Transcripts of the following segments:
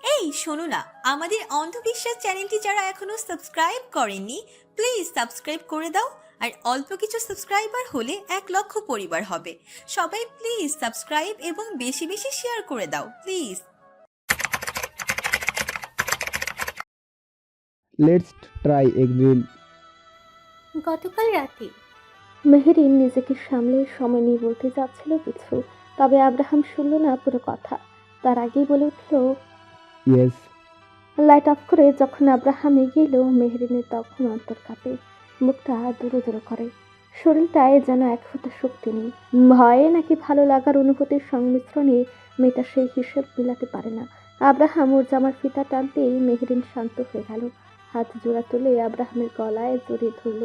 এই শোনো না, আমাদের অন্ধবিশ্বাস চ্যানেলটি যারা এখনো সাবস্ক্রাইব করেননি, প্লিজ সাবস্ক্রাইব করে দাও। আর অল্প কিছু সাবস্ক্রাইবার হলে 1 লক্ষ পরিবার হবে। সবাই প্লিজ সাবস্ক্রাইব এবং বেশি বেশি শেয়ার করে দাও প্লিজ। Let's try Agrin. গতকাল রাতে মেহেরিন নিজেকে সামলে সময় নিয়ে বলতে যাচ্ছিল কিছু, তবে আব্রাহাম শুনল না পুরো কথা। তার আগেই বলে উঠল, ইয়েস। লাইট অফ করে যখন আব্রাহাম এগিয়ে এলো, মেহেরিনের তখন অন্তর কাঁপে, মুখটা দূরে দূরে করে, শরীরটায় যেন এক ফোঁটা শক্তি নেই। ভয়ে নাকি ভালো লাগার অনুভূতির সংমিশ্রণে মেয়েটা সেই হিসেব মিলাতে পারে না। আব্রাহাম ওর জামার ফিতা টানতেই মেহেরিন শান্ত হয়ে গেল। হাত জোড়া তুলে আব্রাহামের গলায় জড়িয়ে ধরল।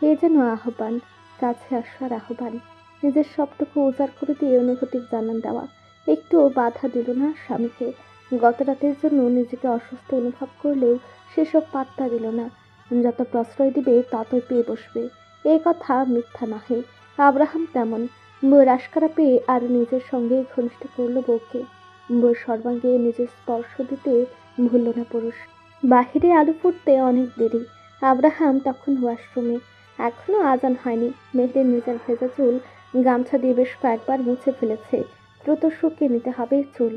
এ যেন আহ্বান, কাছে আসার আহ্বান, নিজের সবটুকু উজাড় করে দিয়ে অনুভূতির জানান দেওয়া। একটুও বাধা দিল না স্বামীকে। গত রাতের জন্য নিজেকে অসুস্থ অনুভব করলেও সেসব পাত্তা দিল না। যত প্রশ্রয় দিবে ততই পেয়ে বসবে। এই কথা মিথ্যা নহে। আব্রাহাম তেমন। বউয়ের আশকারা পেয়ে আর নিজের সঙ্গে ঘনিষ্ঠ করল বউকে। বউয়ের সর্বাঙ্গে নিজের স্পর্শ দিতে ভুলল না পুরুষ। বাহিরে আলো ফুটতে অনেক দেরি। আব্রাহাম তখন ওয়াশরুমে। এখনো আজান হয়নি। মেহের নিজের ভেজা চুল গামছা দিয়ে বেশ কয়েকবার মুছে ফেলেছে। দ্রুত শুকিয়ে নিতে হবে চুল।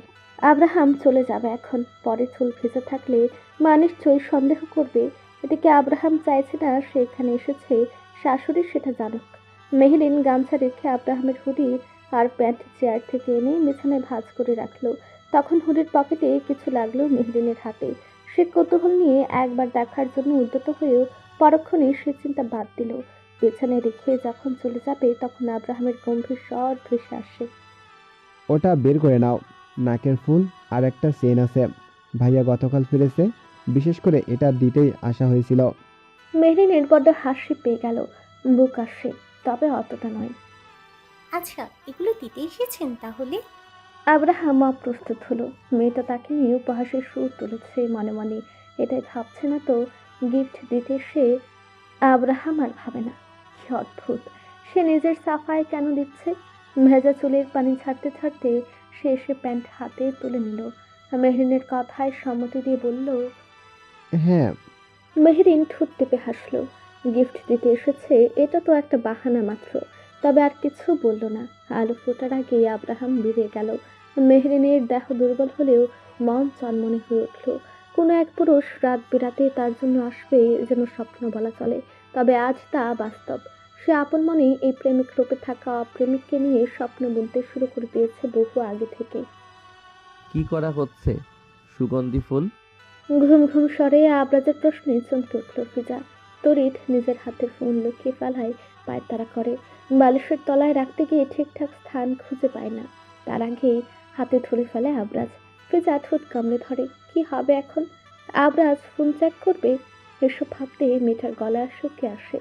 আব্রাহাম চলে যাবে এখন। পরে চুল ভেজে থাকলে মা নিশ্চয়ই সন্দেহ করবে। এদিকে আব্রাহাম চাইছে না সে এখানে এসেছে শাশুড়ি সেটা জানুক। মেহেরিন গামছা রেখে আব্রাহামের হুডি আর প্যান্ট চেয়ার থেকে এনে বিছানায় ভাঁজ করে রাখলো। তখন হুডির পকেটে কিছু লাগলো মেহেরিনের হাতে। সে কৌতূহল নিয়ে একবার দেখার জন্য উদ্যত হয়েও পরক্ষণে সে চিন্তা বাদ দিল। বিছানায় রেখে যখন চলে যাবে তখন আব্রাহামের গম্ভীর স্বর ভেসে আসে, ওটা বের করে নাও। নাকের ফুল আর একটা চেন আছে। ভাইয়া গতকাল ফিরেছে, বিশেষ করে এটা দিতেই আসা হয়েছিল। মেহরিনের বড্ড হাসি পেয়ে গেল। বুক আসে, তবে অতটা নয়। আচ্ছা, এগুলো দিতে এসেছেন তাহলে? আব্রাহাম অপ্রস্তুত হলো। মেয়েটা তাকে নিয়ে উপহাসের সুর তুলেছে মনে মনে। এটাই ভাবছে না তো গিফট দিতে সে। আব্রাহাম আর ভাবে না। কি অদ্ভুত, সে নিজের সাফায় কেন দিচ্ছে। ভেজা চুলের পানি ছাড়তে ছাড়তে সে এসে প্যান্ট হাতে তুলে নিল। মেহরিনের কথায় সম্মতি দিয়ে বলল, হ্যাঁ। মেহরিন ঠোঁট টেপে হাসল। গিফট দিতে এসেছে, এটা তো একটা বাহানা মাত্র। তবে আর কিছু বলল না। আলো ফোটার আগে আব্রাহাম বেরিয়ে গেল। মেহরিনের দেহ দুর্বল হলেও মন চনমনে হয়ে উঠল। কোনো এক পুরুষ রাত বেরাতে তার জন্য আসবে যেন স্বপ্ন বলা চলে। তবে আজ তা বাস্তব। সে আপন মনেই এই প্রেমিক রূপে থাকা প্রেমিককে নিয়ে স্বপ্ন বুনতে শুরু করে দিয়েছে বহু আগে থেকে। কি করা হচ্ছে? সুগন্ধি ফুল? ঘুম ঘুম স্বরে আবরাজের প্রশ্নে চমকে উঠল ফিজা। তড়িৎ নিজের হাতের ফোন লুকিয়ে ফেলায় পায়ের তাড়া করে। বালিশের তলায় রাখতে গিয়ে ঠিকঠাক স্থান খুঁজে পায় না। তার আগেই হাতে ধরে ফেলে আবরাজ। ফিজা ঠোঁট কামড়ে ধরে। কি হবে এখন? আবরাজ ফোন চেক করবে? এসব ভাবতে মেয়েটার গলা শুকিয়ে আসে।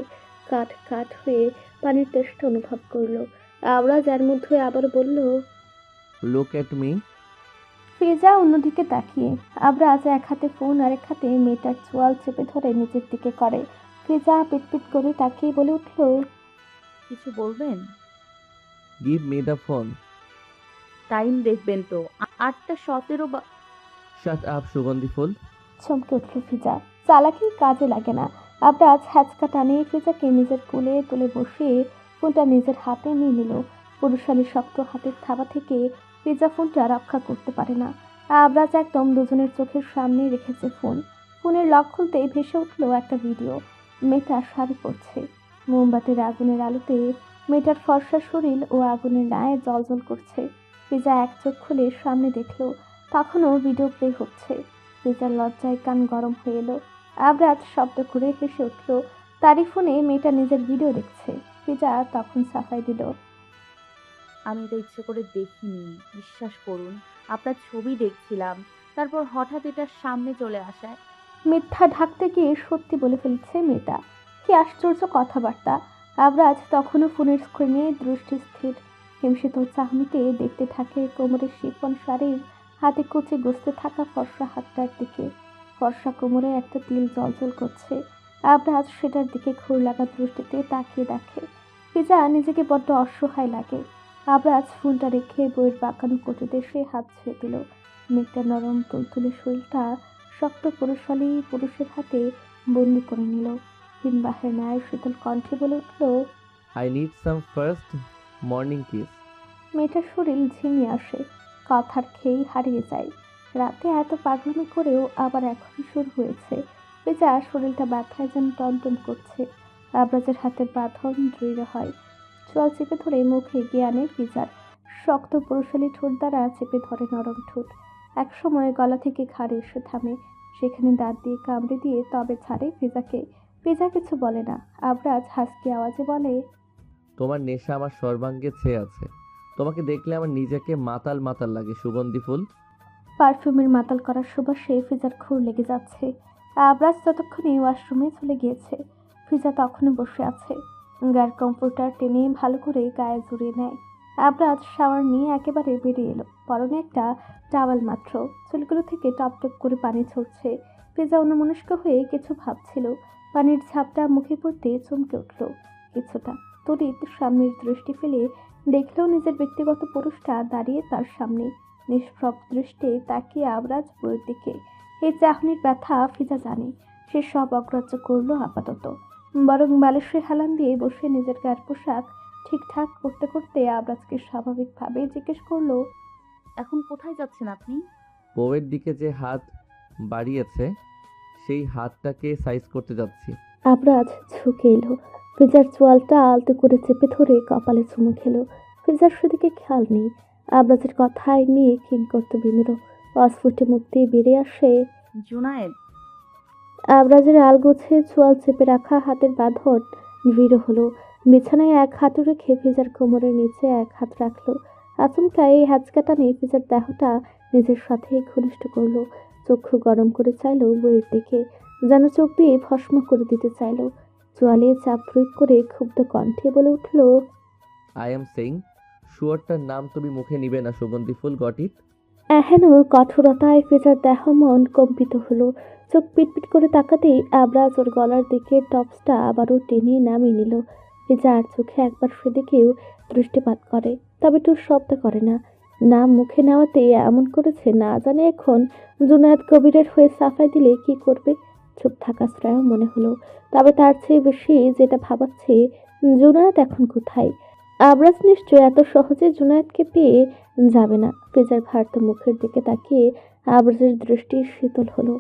কাঠ কাঠ হয়ে পানির তেষ্টা অনুভব করলো। আবরাজ এর মধ্যে আবার বলল, লুক এট মি। ফিজা অন্যদিকে তাকিয়ে। আবরাজ এক হাতে ফোন আর এক হাতে মেয়েটার চোয়াল চেপে ধরে নিচের দিকে করে। ফিজা পিটপিট করে তাকিয়ে বলে উঠল, কিছু বলবেন? Give me the phone. Time দেখবেন তো, 8:17 বা। শাট আপ সুগন্ধি ফুল। চমকে উঠল ফিজা। চালাকি কাজে লাগে না। আবরাজ হ্যাচকা টানে ফিজাকে নিজের কোলে তুলে বসিয়ে ফোনটা নিজের হাতে নিয়ে নিল। পুরুষালী শক্ত হাতের থাবা থেকে ফিজা ফোনটা রক্ষা করতে পারে না। আবরাজ একদম দুজনের চোখের সামনে রেখেছে ফোন। ফোনের লক খুলতেই ভেসে উঠলো একটা ভিডিও। মেয়েটা শাড়ি পরছে। মোমবাতির আগুনের আলোতে মেয়েটার ফর্সা শরীর ও আগুনের ন্যায় জ্বলজ্বল করছে। ফিজা এক চোখ খুলে সামনে দেখলো, তখনও ভিডিও প্লে হচ্ছে। ফিজার লজ্জায় কান গরম হয়ে এলো। আবরাজ শব্দ করে হেসে উঠল। তারই ফোনে মেয়েটা নিজের ভিডিও দেখছে। ফিজা তখন সাফাই দিল, আমি এটা ইচ্ছে করে দেখিনি, বিশ্বাস করুন। আপনার ছবি দেখছিলাম, তারপর হঠাৎ এটা সামনে চলে আসায়। মিথ্যা ঢাকতে গিয়ে সত্যি বলে ফেলছে মেয়েটা। কি আশ্চর্য কথাবার্তা। আবরাজ তখনও ফোনের স্ক্রিনে দৃষ্টি স্থির। হিমশীতল চাহনিতে দেখতে থাকে কোমরের শিফন শাড়ির হাতে কুচে গসতে থাকা ফর্সা হাতটার দিকে। ফর্সা কোমরে একটা তিল জ্বলজ্বল করছে। আবরাজ সেটার দিকে ঘুর লাগা দৃষ্টিতে তাকিয়ে দেখে। ফিজা নিজেকে বড্ড অসহায় লাগে। আবরাজ ফোনটা রেখে বইয়ের বাঁকানো কটিতে সে হাত ছুঁয়ে দিল। মেয়েটা নরম তুলতুলে শরীরটা শক্ত পুরুষালী পুরুষের হাতে বন্দি করে নিল। হিমবাহের ন্যায় শীতল কণ্ঠে বলে উঠল, I need some first morning kiss. মেয়েটার শরীর ঝিমিয়ে আসে, কথার খেয়েই হারিয়ে যায়। রাতে এত পাগলামি করেও আবার এখনই শুরু হয়েছে। বেজা শরীরটা ব্যথায় যেন টনটন করছে। আবরাজের হাতের বাঁধন দৃঢ় হয়, চোয়াল চেপে ধরে মুখে এগিয়ে আনে ফিজার। শক্ত পুরুষালী ঠোঁট দ্বারা চেপে ধরে নরম ঠোঁট। একসময় গলা থেকে ঘাড়ে এসে থামে, সেখানে দাঁত দিয়ে কামড়ে দিয়ে তবে ছাড়ে ফিজাকে। ফিজা কিছু বলে না। আবরাজ হাসকি আওয়াজে বলে, তোমার নেশা আমার সর্বাঙ্গে ছেয়ে আছে। তোমাকে দেখলে আমার নিজেকে মাতাল মাতাল লাগে সুগন্ধি ফুল। পারফিউমের মাতাল করার সুবাসে ফিজার খুর লেগে যাচ্ছে। আবরাজ ততক্ষণে ওয়াশরুমে চলে গিয়েছে। ফিজা তখনও বসে আছে, গায়ের কম্ফোর্টার টেনে ভালো করে গায়ে জড়িয়ে নেয়। আবরাজ শাওয়ার নিয়ে একেবারে বেরিয়ে এলো, পরনে একটা টাওয়াল মাত্র, চুলগুলো থেকে টপ টপ করে পানি ঝরছে। ফিজা অন্যমনস্ক হয়ে কিছু ভাবছিল, পানির ঝাপটা মুখে পড়তে চমকে উঠল কিছুটা। তড়িৎ স্বামীর দৃষ্টি ফেলে দেখলো নিজের ব্যক্তিগত পুরুষটা দাঁড়িয়ে তার সামনে, নিষ্প্রভ দৃষ্টে তাকিয়ে আবরাজ বইয়ের দিকে। এই চাহনির ব্যথা ফিজা জানে, সে সব অগ্রাহ্য করলো আপাতত, বরং বালিশে হেলান দিয়ে বসে নিজের গায়ের পোশাক ঠিকঠাক করতে করতে আবরাজকে স্বাভাবিকভাবে জিজ্ঞেস করলো, এখন কোথায় যাচ্ছেন আপনি? বউয়ের দিকে যে হাত বাড়িয়েছে সেই হাতটাকে সাইজ করতে যাচ্ছি। আবরাজ ঝুঁকে এলো, ফিজার চোয়ালটা আলতো করে চেপে ধরে কপালে চুমু খেলো। ফিজার সেদিকে খেয়াল নেই। আবরাজের কথায় মেয়ে কিং করতে বিমূঢ়, অস্ফুটে মুখ দিয়ে বেরিয়ে আসে, জুনায়েদ। আবরাজের আলগোছে চোয়াল চেপে রাখা হাতের বাঁধন দৃঢ় হলো। বিছানায় এক হাত রেখে ফিজার কোমরের নিচে এক হাত রাখলো। আচমকা এই হ্যাচকা টানে ফিজার দেহটা নিজের সাথে ঘনিষ্ঠ করলো। চক্ষু গরম করে চাইলো বইয়ের দিকে, যেন চোখ দিয়ে ভস্ম করে দিতে চাইলো। চোয়ালে চাপ প্রয়োগ করে ক্ষুব্ধ কণ্ঠে বলে উঠল, আই এম সেইং, শুয়োরটার নাম তুমি মুখে নিবে না সুগন্ধি ফুল, গট ইট? এহেন কঠোরতায় ফিজার দেহ মন কম্পিত হলো। চোখ পিটপিট করে তাকাতেই আবরাজ ওর গলার দিকে টপসটা আবারও টেনে নামিয়ে নিল। ফিজার চোখে একবার সেদিকেও দৃষ্টিপাত করে, তবে টুর শব্দ করে না। নাম মুখে নেওয়াতে এমন করেছে, না জানে এখন জুনায়েদ কবিরের হয়ে সাফাই দিলে কি করবে। চুপ থাকা শ্রেয় মনে হলো, তবে তার চেয়ে বেশি যেটা ভাবাচ্ছে, জুনায়েদ এখন কোথায়। আবরাজ নিশ্চয় এত সহজে জুনায়েদকে পেয়ে যাবে না। ফিজার ভারত মুখের দিকে তাকিয়ে আবরাজের দৃষ্টি শীতল হলো।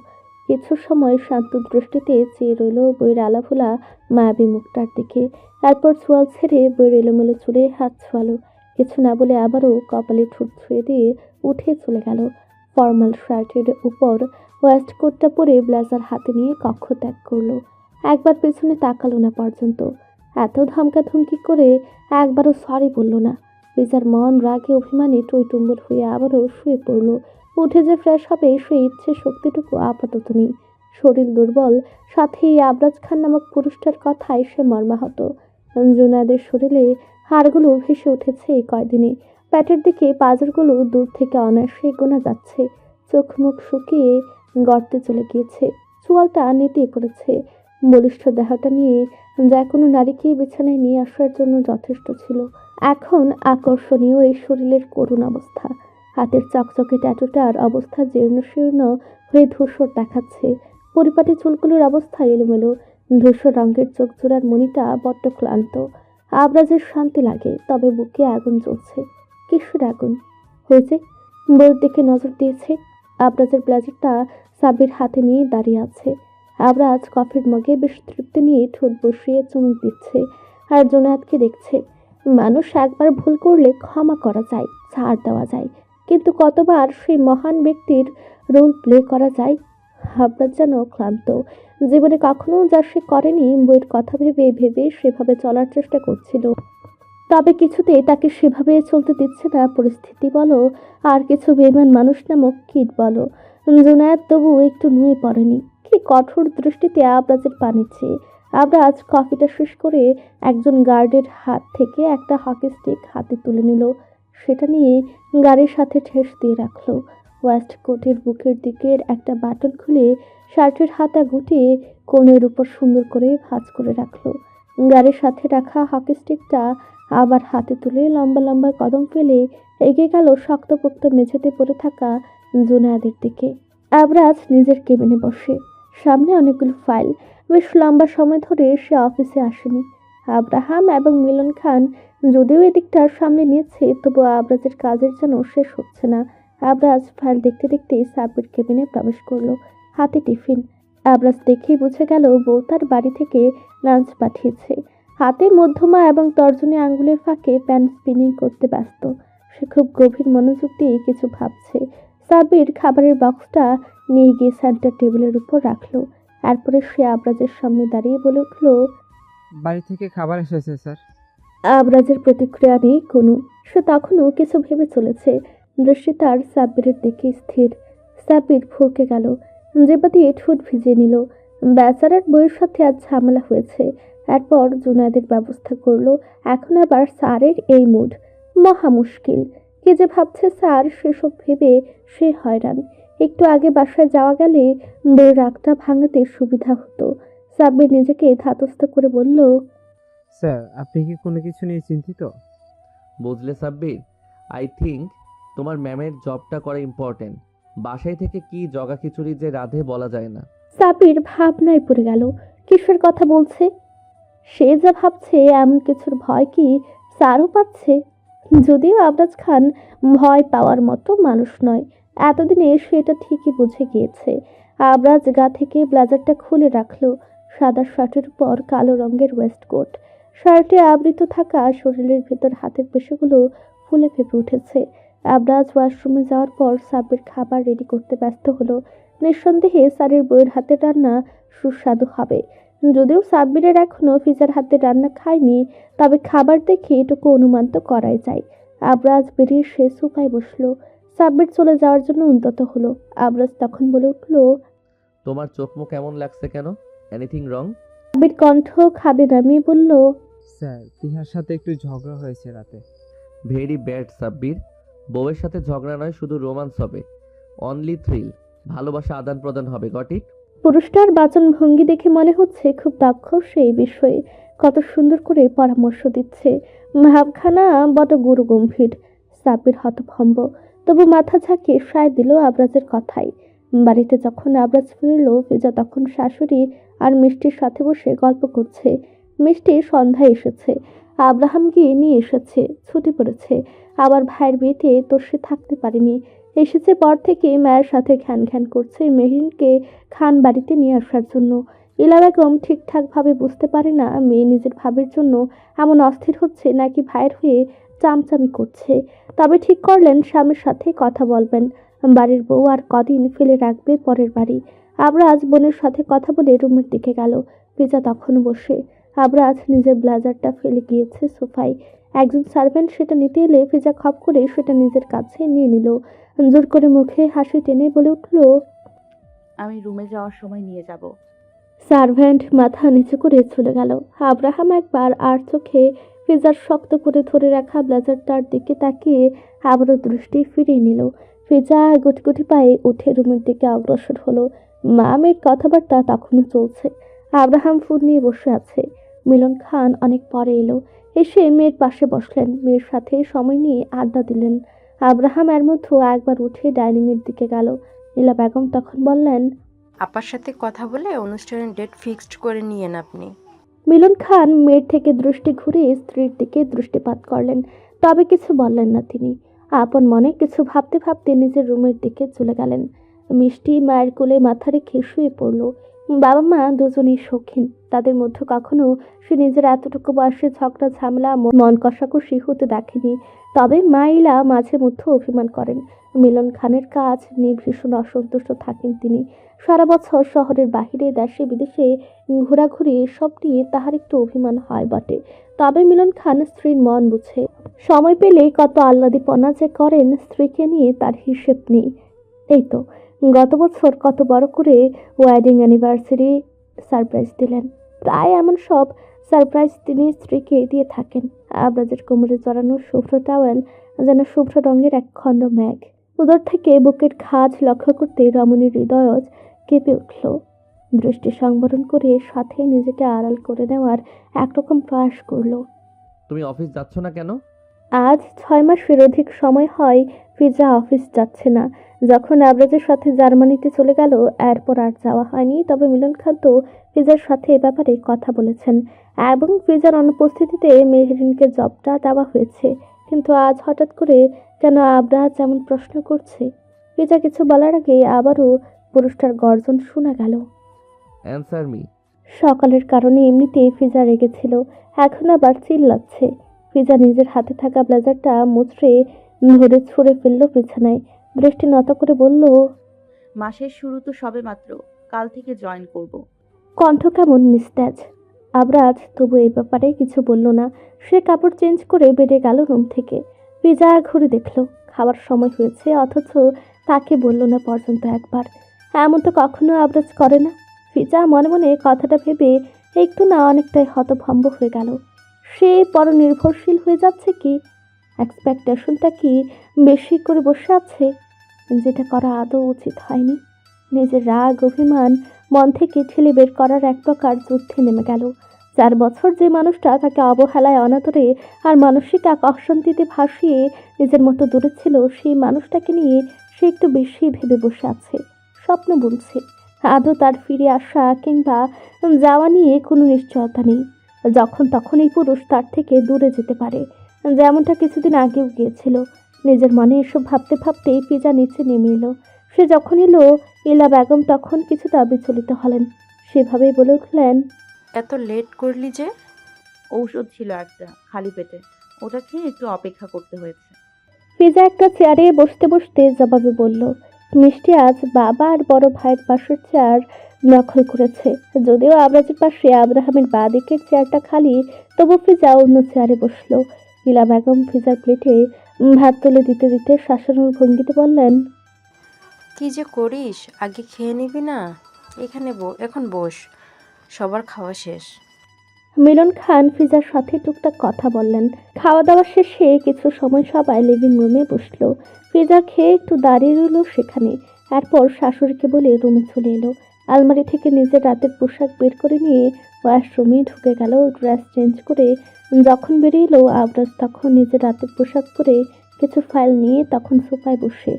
কিছু সময় শান্ত দৃষ্টিতে চেয়ে রইল বইয়ের আলাভোলা মায়াবী মুখটার দিকে। তারপর চোয়াল ছেড়ে বইয়ের এলোমেলো চুলে হাত ছোয়ালো। কিছু না বলে আবারও কপালে ঠোঁট ছুঁয়ে দিয়ে উঠে চলে গেল। ফর্মাল শার্টের উপর ওয়েস্ট কোটটা পরে ব্লেজার হাতে নিয়ে কক্ষ ত্যাগ করলো। একবার পেছনে তাকালো না পর্যন্ত। এত ধমকাধমকি করে একবারও সরি বলল না। ফিজার মন রাগে অভিমানে টইটুম্বর হয়ে আবারও শুয়ে পড়ল। উঠে যে ফ্রেশ হবে সেই ইচ্ছে শক্তিটুকু আপাতত নেই। শরীর দুর্বল, সাথে এই আবরাজ খান নামক পুরুষটার কথায় সে মর্মাহত। জুনায়েদের শরীরে হাড়গুলো ভেসে উঠেছে এই কয়দিনে। পেটের দিকে পাঁজরগুলো দূর থেকে অনায়াসে গোনা যাচ্ছে। চোখ মুখ শুকিয়ে গর্তে চলে গিয়েছে, চোয়ালটা নেতিয়ে পড়েছে। বলিষ্ঠ দেহটা নিয়ে যা কোনো নারীকে বিছানায় নিয়ে আসার জন্য যথেষ্ট ছিল। এখন আকর্ষণীয় এই শরীরের করুণ অবস্থা। হাতের চকচকে ট্যাটুটার অবস্থা জীর্ণ শীর্ণ হয়ে ধূসর দেখাচ্ছে। পরিপাটি চুলগুলোর অবস্থা এলোমেলো। ধূসর রঙের চোখ জোড়ার মণিটা বড্ড ক্লান্ত। আবরাজের শান্তি লাগে, তবে বুকে আগুন জ্বলছে। কিসের আগুন হয়েছে? বইয়ের দিকে নজর দিয়েছে। আবরাজের ব্লেজারটা সাবির হাতে নিয়ে দাঁড়িয়ে আছে। আবরাজ কফির মগে বেশ তৃপ্তি নিয়ে ঠোঁট বসিয়ে চুমুক দিচ্ছে আর জুনায়েদকে দেখছে। মানুষ একবার ভুল করলে ক্ষমা করা যায়, ছাড় দেওয়া যায়, কিন্তু কতবার সেই মহান ব্যক্তির রোল প্লে করা যায়? আবরাজ যেন ক্লান্ত। জীবনে কখনো যা সে করেনি, বইয়ের কথা ভেবে ভেবে সেভাবে চলার চেষ্টা করছিল, তবে কিছুতেই তাকে সেভাবে চলতে দিচ্ছে না পরিস্থিতি বলো আর কিছু বেইমান মানুষ নামক কীট বলো। জুনায়েদ তবু একটু নুয়ে পড়েনি। কি কঠোর দৃষ্টিতে আবরাজের পানি চেয়ে। আবরাজ কফিটা শেষ করে একজন গার্ডের হাত থেকে একটা হকি স্টিক হাতে তুলে নিল। সেটা নিয়ে গাড়ির সাথে ঠেস দিয়ে রাখলো। ওয়েস্ট কোটের বুকের দিকের একটা বাটন খুলে শার্টের হাতা গুটিয়ে কোণের উপর সুন্দর করে ভাঁজ করে রাখলো। গাড়ির সাথে রাখা হকি স্টিকটা আবার হাতে তুলে লম্বা লম্বা কদম ফেলে এগিয়ে গেল শক্তপোক্ত মেঝেতে পড়ে থাকা জুনায়েদের দিকে। আবরাজ নিজের কেবিনে বসে, সামনে অনেকগুলো ফাইল। বেশ লম্বা সময় ধরে সে অফিসে আসেনি। আব্রাহাম এবং মিলন খান যদিও এদিকটা সামনে নিয়েছে, তবু আবরাজের কাজের যেন শেষ হচ্ছে না। আবরাজ ফাইল দেখতে দেখতেই সাব্বির কেবিনে প্রবেশ করলো, হাতে টিফিন। আবরাজ দেখেই বুঝে গেল বউ তার বাড়ি থেকে লাঞ্চ পাঠিয়েছে। হাতে মধ্যমা এবং তর্জনী আঙ্গুলের ফাঁকে প্যান স্পিনিং করতে ব্যস্ত। সে খুব গভীর মনোযোগ দিয়ে কিছু ভাবছে। সাব্বির খাবারের বক্সটা নিয়ে গিয়ে সেন্টার টেবিলের উপর রাখলো। এরপরে সে আবরাজের সামনে দাঁড়িয়ে বলে উঠল, বাড়ি থেকে খাবার এসেছে স্যার। আবরাজের প্রতিক্রিয়া নেই কোনো। সে তখনও কিছু ভেবে চলেছে, দৃষ্টি তার সাব্বিরের দিকে স্থির। সাব্বির ফুরকে গেল, জিহ্বা দিয়ে ঠোঁট ভিজিয়ে নিল। বেচারার বইয়ের সাথে আজ ঝামেলা হয়েছে। এরপর জুনায়েদের ব্যবস্থা করলো। এখন আবার স্যারের এই মুড, মহা মুশকিল। কি যে ভাবছে স্যার, সেসব ভেবে সে হয়রান। একটু আগে বাসায় যাওয়া গেলে বইয়ের রাগটা ভাঙাতে সুবিধা হতো। সাব্বির নিজেকে ধাতস্থ করে বলল, স্যার আপনি কি কোনো কিছু নিয়ে চিন্তিত? বুঝলে সাব্বির, আই থিঙ্ক তোমার ম্যামের জবটা করা ইম্পর্টেন্ট। বাসায় থেকে কি জগা খিচুড়ি যে রাধে বলা যায় না। সাব্বির ভাবনায় পড়ে গেল। কিসের কথা বলছে সে? যা ভাবছে এমন কিছুর ভয় কি স্যারও পাচ্ছে? যদিও আবরাজ খান ভয় পাওয়ার মতো মানুষ নয়, এতদিনে সে এটা ঠিকই বুঝে গিয়েছে। আবরাজ গা থেকে ব্লেজারটা খুলে রাখলো। সাদা শার্টের উপর কালো রঙের ওয়েস্টকোট। শার্টে আবৃত থাকা শরীরের ভেতর হাতের পেশিগুলো ফুলে ফেপে উঠেছে। আবরাজ ওয়াশরুমে যাওয়ার পর সাব্বির খাবার রেডি করতে ব্যস্ত হলো। নিঃসন্দেহে স্যারের বইয়ের হাতের রান্না সুস্বাদু হবে। যদিও সাব্বিরের এখনও ফিজার হাতে রান্না খায়নি, তবে খাবার দেখে এটুকু অনুমান তো করাই যায়। আবরাজ বেরিয়ে সে সোফায় বসলো। সাব্বির চলে যাওয়ার জন্য উদ্যত হলো। আবরাজ তখন বলে উঠল, তোমার চোখ মুখ কেমন লাগছে কেন? Anything wrong? সাব্বির কণ্ঠ খাদে নামিয়ে বলল, স্যার তিহার সাথে একটু ঝগড়া হয়েছে রাতে। Very bad Sabbir. বউয়ের সাথে ঝগড়া নয়, শুধু রোমান্স হবে। অনলি থ্রিল, ভালোবাসা আদান প্রদান হবে। Got it? পুরুষটার বাচন ভঙ্গি দেখে মনে হচ্ছে খুব দক্ষ সেই বিষয়ে। কত সুন্দর করে পরামর্শ দিচ্ছে। ভাবখানা বড় গুরু গম্ভীর। সাব্বির হতভম্ব, তবু মাথা ঝাঁকিয়ে সায় দিল আবরাজের কথাই। বাড়িতে যখন আবরাজ ফিরল, ফিজা তখন শাশুড়ি আর মিষ্টির সাথে বসে গল্প করছে। মিষ্টি সন্ধ্যায় এসেছে, আব্রাহাম গিয়ে নিয়ে এসেছে। ছুটি পড়েছে, আবার ভাইয়ের বিয়েতে তো সে থাকতে পারেনি। এসেছে পর থেকে মায়ের সাথে ঘ্যান ঘ্যান করছে মেহরিনকে খান বাড়িতে নিয়ে আসার জন্য। ইলা বেগম ঠিকঠাকভাবে বুঝতে পারে না মেয়ে নিজের ভাবের জন্য এমন অস্থির হচ্ছে নাকি ভাইয়ের হয়ে চামচামি করছে। তবে ঠিক করলেন স্বামীর সাথে কথা বলবেন। বাড়ির বউ আর কদিন ফেলে রাখবে পরের বাড়ি। আবরাজ বোনের সাথে কথা বলে রুমের দিকে গেল। পিজা তখন বসে। আবরাজ নিজের ব্লেজারটা ফেলে গিয়েছে সোফায়। একজন সার্ভেন্ট সেটা নিতে এলে ফিজা খপ করে সেটা নিজের কাছে নিয়ে নিল। জোর করে মুখে হাসি টেনে বলে উঠল, আমি রুমে যাওয়ার সময় নিয়ে যাব। সার্ভেন্ট মাথা নিচু করে চলে গেল। আব্রাহাম একবার আর চোখে ফিজার শক্ত করে ধরে রাখা ব্লেজারটার দিকে তাকিয়ে আবারও দৃষ্টি ফিরিয়ে নিল। ফিজা গুটগুটি পায়ে উঠে রুমের দিকে অগ্রসর হলো। মা মেয়ের কথাবার্তা তখনও চলছে। আব্রাহাম ফোন নিয়ে বসে আছে। মিলন খান অনেক পরে এলো। এসে মেয়ের পাশে বসলেন, মেয়ের সাথে সময় নিয়ে আড্ডা দিলেন। আব্রাহাম এর মধ্যে একবার উঠে ডাইনিংয়ের দিকে গেল। নীলা বেগম তখন বললেন, আপার সাথে কথা বলে অনুষ্ঠানের ডেট ফিক্সড করে নিয়েন আপনি। মিলন খান মেয়ের থেকে দৃষ্টি ঘুরিয়ে স্ত্রীর দিকে দৃষ্টিপাত করলেন, তবে কিছু বললেন না তিনি। আপন মনে কিছু ভাবতে ভাবতে নিজের রুমের দিকে চলে গেলেন। মিষ্টি মায়ের কোলে মাথা রেখে শুয়ে পড়ল। বাবা মা দুজনেই শৌখিন। তাদের মধ্যে কখনো সে নিজের এতটুকু বয়সে ঝগড়া ঝামেলা মন কষাকষি হতে দেখেনি। তবে মা ইলা মাঝে মধ্যে অভিমান করেন। মিলন খানের কাজ নিয়ে ভীষণ অসন্তুষ্ট থাকেন তিনি। সারা বছর শহরের বাহিরে দেশে বিদেশে ঘোরাঘুরি সব নিয়ে তাহার একটু অভিমান হয় বটে। তবে মিলন খান স্ত্রীর মন বুঝে। সময় পেলে কত আহ্লাদীপনা যে করেন স্ত্রীকে নিয়ে তার হিসেব নেই। এই তো গত বছর কত বড় করে ওয়েডিং অ্যানিভার্সারি সারপ্রাইজ দিলেন। প্রায় এমন সব সারপ্রাইজ তিনি স্ত্রীকে দিয়ে থাকেন। আবরাজের কোমরে জড়ানো শুভ্র টাওয়েল যেন শুভ্র রঙের এক খণ্ড মেঘ। উদর থেকে বুকের খাজ লক্ষ্য করতে রমণীর হৃদয়জ কেঁপে উঠল। দৃষ্টি সংবরণ করে সাথে নিজেকে আড়াল করে নেওয়ার একরকম প্রয়াস করল। তুমি অফিস যাচ্ছ না কেন? আজ 6 মাসের অধিক সময় হয় ফিজা অফিস যাচ্ছে না। যখন আবরাজের সাথে জার্মানিতে চলে গেল, এরপর আর যাওয়া হয়নি। তবে মিলন খান তো ফিজার সাথে এ ব্যাপারে কথা বলেছেন এবং ফিজার অনুপস্থিতিতে মেহরিনকে জবটা দেওয়া হয়েছে। কিন্তু আজ হঠাৎ করে কেন আবরাজ এমন প্রশ্ন করছে? ফিজা কিছু বলার আগে আবারও পুরুষটার গর্জন শোনা গেল। Answer me. সকালের কারণে এমনিতেই ফিজা রেগেছিল, এখন আবার চিল্লাচ্ছে। ফিজা নিজের হাতে থাকা ব্লেজারটা মুচড়ে ধরে ছুঁড়ে ফেলল বিছানায়। দৃষ্টি নত করে বলল, মাসের শুরু তো সবেমাত্র, কাল থেকে জয়েন করব। কণ্ঠ কেমন নিস্তেজ। আবরাজ তবু এই ব্যাপারে কিছু বলল না। সে কাপড় চেঞ্জ করে বেরিয়ে গেল রুম থেকে। ফিজা ঘুরে দেখল খাবার সময় হয়েছে, অথচ তাকে বলল না পর্যন্ত একবার। এমন তো কখনো আবরাজ করে না। ফিজা মনে মনে কথাটা ভেবে একটু না অনেকটাই হতভম্ব হয়ে গেল। সে পরনির্ভরশীল হয়ে যাচ্ছে কি? এক্সপেকটেশনটা কি বেশি করে বসে আছে, যেটা করা আদৌ উচিত হয়নি? নিজের রাগ অভিমান মন থেকে ঠেলে বের করার এক প্রকার যুদ্ধে নেমে গেল। 4 বছর যে মানুষটা তাকে অবহেলায় অনাদরে আর মানসিক এক অশান্তিতে ভাসিয়ে নিজের মতো দূরে ছিল, সেই মানুষটাকে নিয়ে সে একটু বেশি ভেবে বসে আছে, স্বপ্ন বুনছে। আদৌ তার ফিরে আসা কিংবা যাওয়া নিয়ে কোনো নিশ্চয়তা নেই। যখন তখন এই পুরুষ তার থেকে দূরে যেতে পারে, যেমনটা কিছুদিন আগেও গিয়েছিল। নিজের মনে এসব ভাবতে ভাবতেই ফিজা নিচে নেমে এলো। সে যখন এলো, ইলা বেগম তখন কিছুটা বিচলিত হলেন। সেভাবেই বলে উঠলেন, এত লেট করলি যে? ঔষধ ছিল একটা খালি পেটে, ওটা খেয়ে একটু অপেক্ষা করতে হয়েছে। ফিজা একটা চেয়ারে বসতে বসতে জবাবে বলল, মিষ্টি আজ বাবা আর বড় ভাইয়ের পাশের চেয়ার দখল করেছে। যদিও আবরাজের পাশে আব্রাহামের বাঁ দিকের চেয়ারটা খালি, তবু ফিজা অন্য চেয়ারে বসলো। ইলা বেগম ফিজার প্লেটে ভাত তুলে দিতে দিতে শাসানোর ভঙ্গিতে বললেন, কি যে করিস, আগে খেয়ে নিবি না? এখানে এখন বস, সবার খাওয়া শেষ। মিলন খান ফিজার সাথে টুকটাক কথা বললেন। খাওয়া দাওয়া শেষে কিছু সময় সবাই লিভিং রুমে বসলো। ফিজা খেয়ে একটু দাঁড়িয়ে রইল সেখানে। এরপর শাশুড়িকে বলে রুমে চলে এলো। আলমারি থেকে নিজের রাতের পোশাক বের করে নিয়ে ওয়াশরুমে ঢুকে গেল। ড্রেস চেঞ্জ করে যখন বেরিয়ে এলো, আবরাজ তখন নিজের রাতের পোশাক পরে কিছু ফাইল নিয়ে তখন সোফায় বসে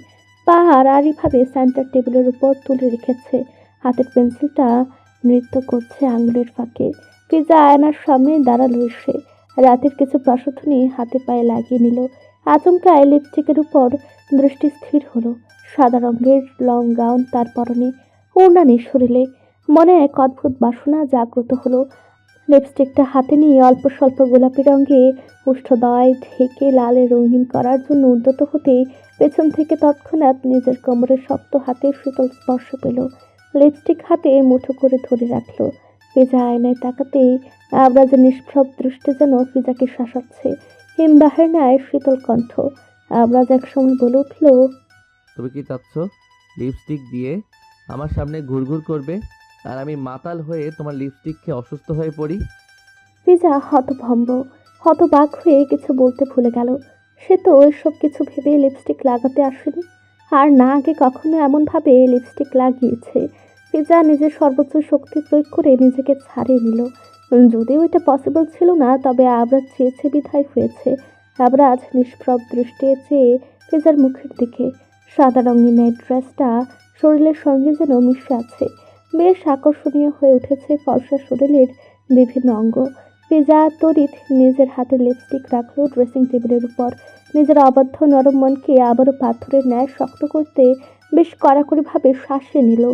পা আড়াআড়িভাবে সেন্টার টেবিলের উপর তুলে রেখেছে। হাতের পেন্সিলটা নৃত্য করছে আঙুলের ফাঁকে। ফিজা আয়নার সামনে দাঁড়ালো এসে। রাতের কিছু প্রসাধনী হাতে পায়ে লাগিয়ে নিল। আচমকায় লিপস্টিকের উপর দৃষ্টি স্থির হলো। সাদা রঙের লং গাউন তার পরনে, ওড়না নেই শরীরে। মনে এক অদ্ভুত বাসনা জাগ্রত হলো। লিপস্টিকটা হাতে নিয়ে অল্প স্বল্প গোলাপি রঙে উষ্ঠদয় ঢেকে লালে রঙিন করার জন্য উদ্যত হতেই পেছন থেকে তৎক্ষণাৎ নিজের কোমরের শক্ত হাতে শীতল স্পর্শ পেল। লিপস্টিক হাতে মুঠো করে ধরে রাখলো। ফিজা আয়নায় তাকাতেই আবরাজের নিষ্প্রভ দৃষ্টি যেন ফিজাকে শাসাচ্ছে। হিমবাহের ন্যায় শীতল কণ্ঠ। আবরাজ একসময় বলে উঠল, তুমি কি চাচ্ছ লিপস্টিক দিয়ে আমার সামনে ঘুরঘুর করবে আর আমি মাতাল হয়ে তোমার লিপস্টিক খেয়ে অসুস্থ হয়ে পড়ি? ফিজা হতভম্ব, হতবাক হয়ে কিছু বলতে ভুলে গেল। সে তো এসব কিছু ভেবে লিপস্টিক লাগাতে আসেনি, আর না আগে কখনো এমনভাবে লিপস্টিক লাগিয়েছে। ফিজা নিজের সর্বোচ্চ শক্তি প্রয়োগ করে নিজেকে ছাড়িয়ে নিল। যদিও এটা পসিবল ছিল না, তবে আবরাজ চেয়েছে বিধায় হয়েছে। আবরাজ নিষ্প্রভ দৃষ্টি চেয়ে ফিজার মুখের দিকে। সাদা রঙিন নাইট ড্রেসটা শরীরের সঙ্গে যেন মিশে আছে। বেশ আকর্ষণীয় হয়ে উঠেছে ফর্সা শরীরের বিভিন্ন অঙ্গ। ফিজা তড়িৎ নিজের হাতে লিপস্টিক রাখলো ড্রেসিং টেবিলের উপর। নিজের অবাধ্য নরম মনকে আবারও পাথরের ন্যায় শক্ত করতে বেশ কড়াকড়িভাবে শ্বাসে নিল।